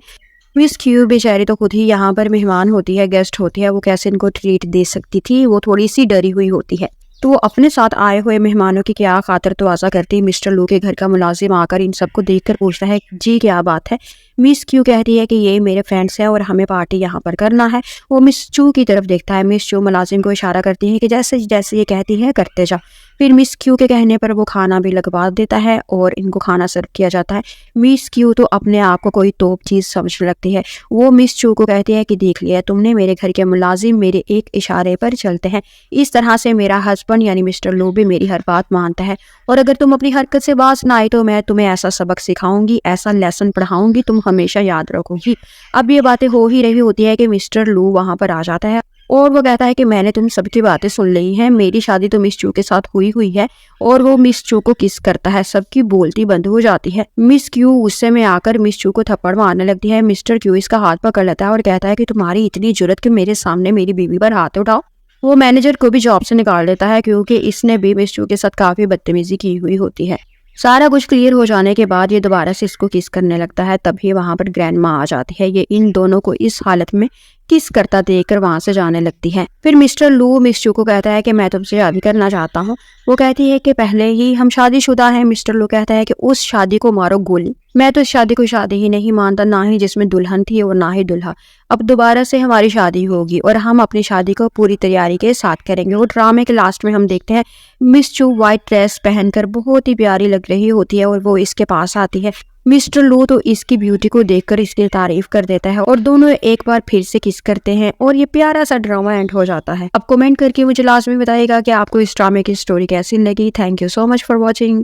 मिस क्यू बेचारी तो खुद ही यहाँ पर मेहमान होती है, गेस्ट होती है, वो कैसे इनको ट्रीट दे सकती थी, वो थोड़ी सी डरी हुई होती है। तो वो अपने साथ आए हुए मेहमानों की क्या खातिर तवाज़ा करती है। मिस्टर लू के घर का मुलाजिम आकर इन सबको देखकर पूछता है जी क्या बात है। मिस क्यू कहती है कि ये मेरे फ्रेंड्स हैं और हमें पार्टी यहाँ पर करना है। वो मिस चू की तरफ देखता है। मिस चू मुलाजिम को इशारा करती है कि जैसे जैसे ये कहती है करते जा। फिर मिस क्यू के कहने पर वो खाना भी लगवा देता है और इनको खाना सर्व किया जाता है। मिस क्यू तो अपने आप को कोई तोप चीज़ समझने लगती है। वो मिस चू को कहती है कि देख लिया तुमने, मेरे घर के मुलाजिम मेरे एक इशारे पर चलते हैं। इस तरह से मेरा हस्बैंड यानी मिस्टर लो भी मेरी हर बात मानता है, और अगर तुम अपनी हरकत से बाज ना आए तो मैं तुम्हें ऐसा सबक सिखाऊंगी, ऐसा लेसन पढ़ाऊंगी, तुम हमेशा याद रखोगी। अब ये बातें हो ही रही होती है कि मिस्टर लू वहाँ पर आ जाता है और वो कहता है कि मैंने तुम सबकी बातें सुन ली हैं, मेरी शादी तो मिस चू के साथ हुई है। और वो मिस चू को किस करता है, सबकी बोलती बंद हो जाती है। मिस क्यू गुस्से में आकर मिस चू को थप्पड़ मारने लगती है। मिस्टर क्यू इसका हाथ पकड़ लेता है और कहता है कि तुम्हारी इतनी जुर्रत कि मेरे सामने मेरी बीवी पर हाथ उठाओ। वो मैनेजर को भी जॉब से निकाल देता है क्योंकि इसने भी मिस चू के साथ काफी बदतमीजी की हुई होती है। सारा कुछ क्लियर हो जाने के बाद ये दोबारा से इसको किस करने लगता है, तभी वहां पर ग्रैंड माँ आ जाती है। ये इन दोनों को इस हालत में किस करता देखकर वहां से जाने लगती है। फिर मिस्टर लू मिस चू को कहता है कि मैं तुमसे शादी करना चाहता हूँ। वो कहती है कि पहले ही हम शादीशुदा हैं। मिस्टर लू कहता है कि उस शादी को मारो गोली, मैं तो इस शादी को शादी ही नहीं मानता, ना ही जिसमें दुल्हन थी और ना ही दुल्हा। अब दोबारा से हमारी शादी होगी और हम अपनी शादी को पूरी तैयारी के साथ करेंगे। और ड्रामे के लास्ट में हम देखते हैं मिस चू व्हाइट ड्रेस पहनकर बहुत ही प्यारी लग रही होती है और वो इसके पास आती है। मिस्टर लू तो इसकी ब्यूटी को देखकर इसकी तारीफ कर देता है और दोनों एक बार फिर से किस करते हैं और ये प्यारा सा ड्रामा एंड हो जाता है। अब कमेंट करके मुझे लास्ट में बताइएगा कि आपको इस ड्रामे की स्टोरी कैसी लगी। Thank you so much for watching.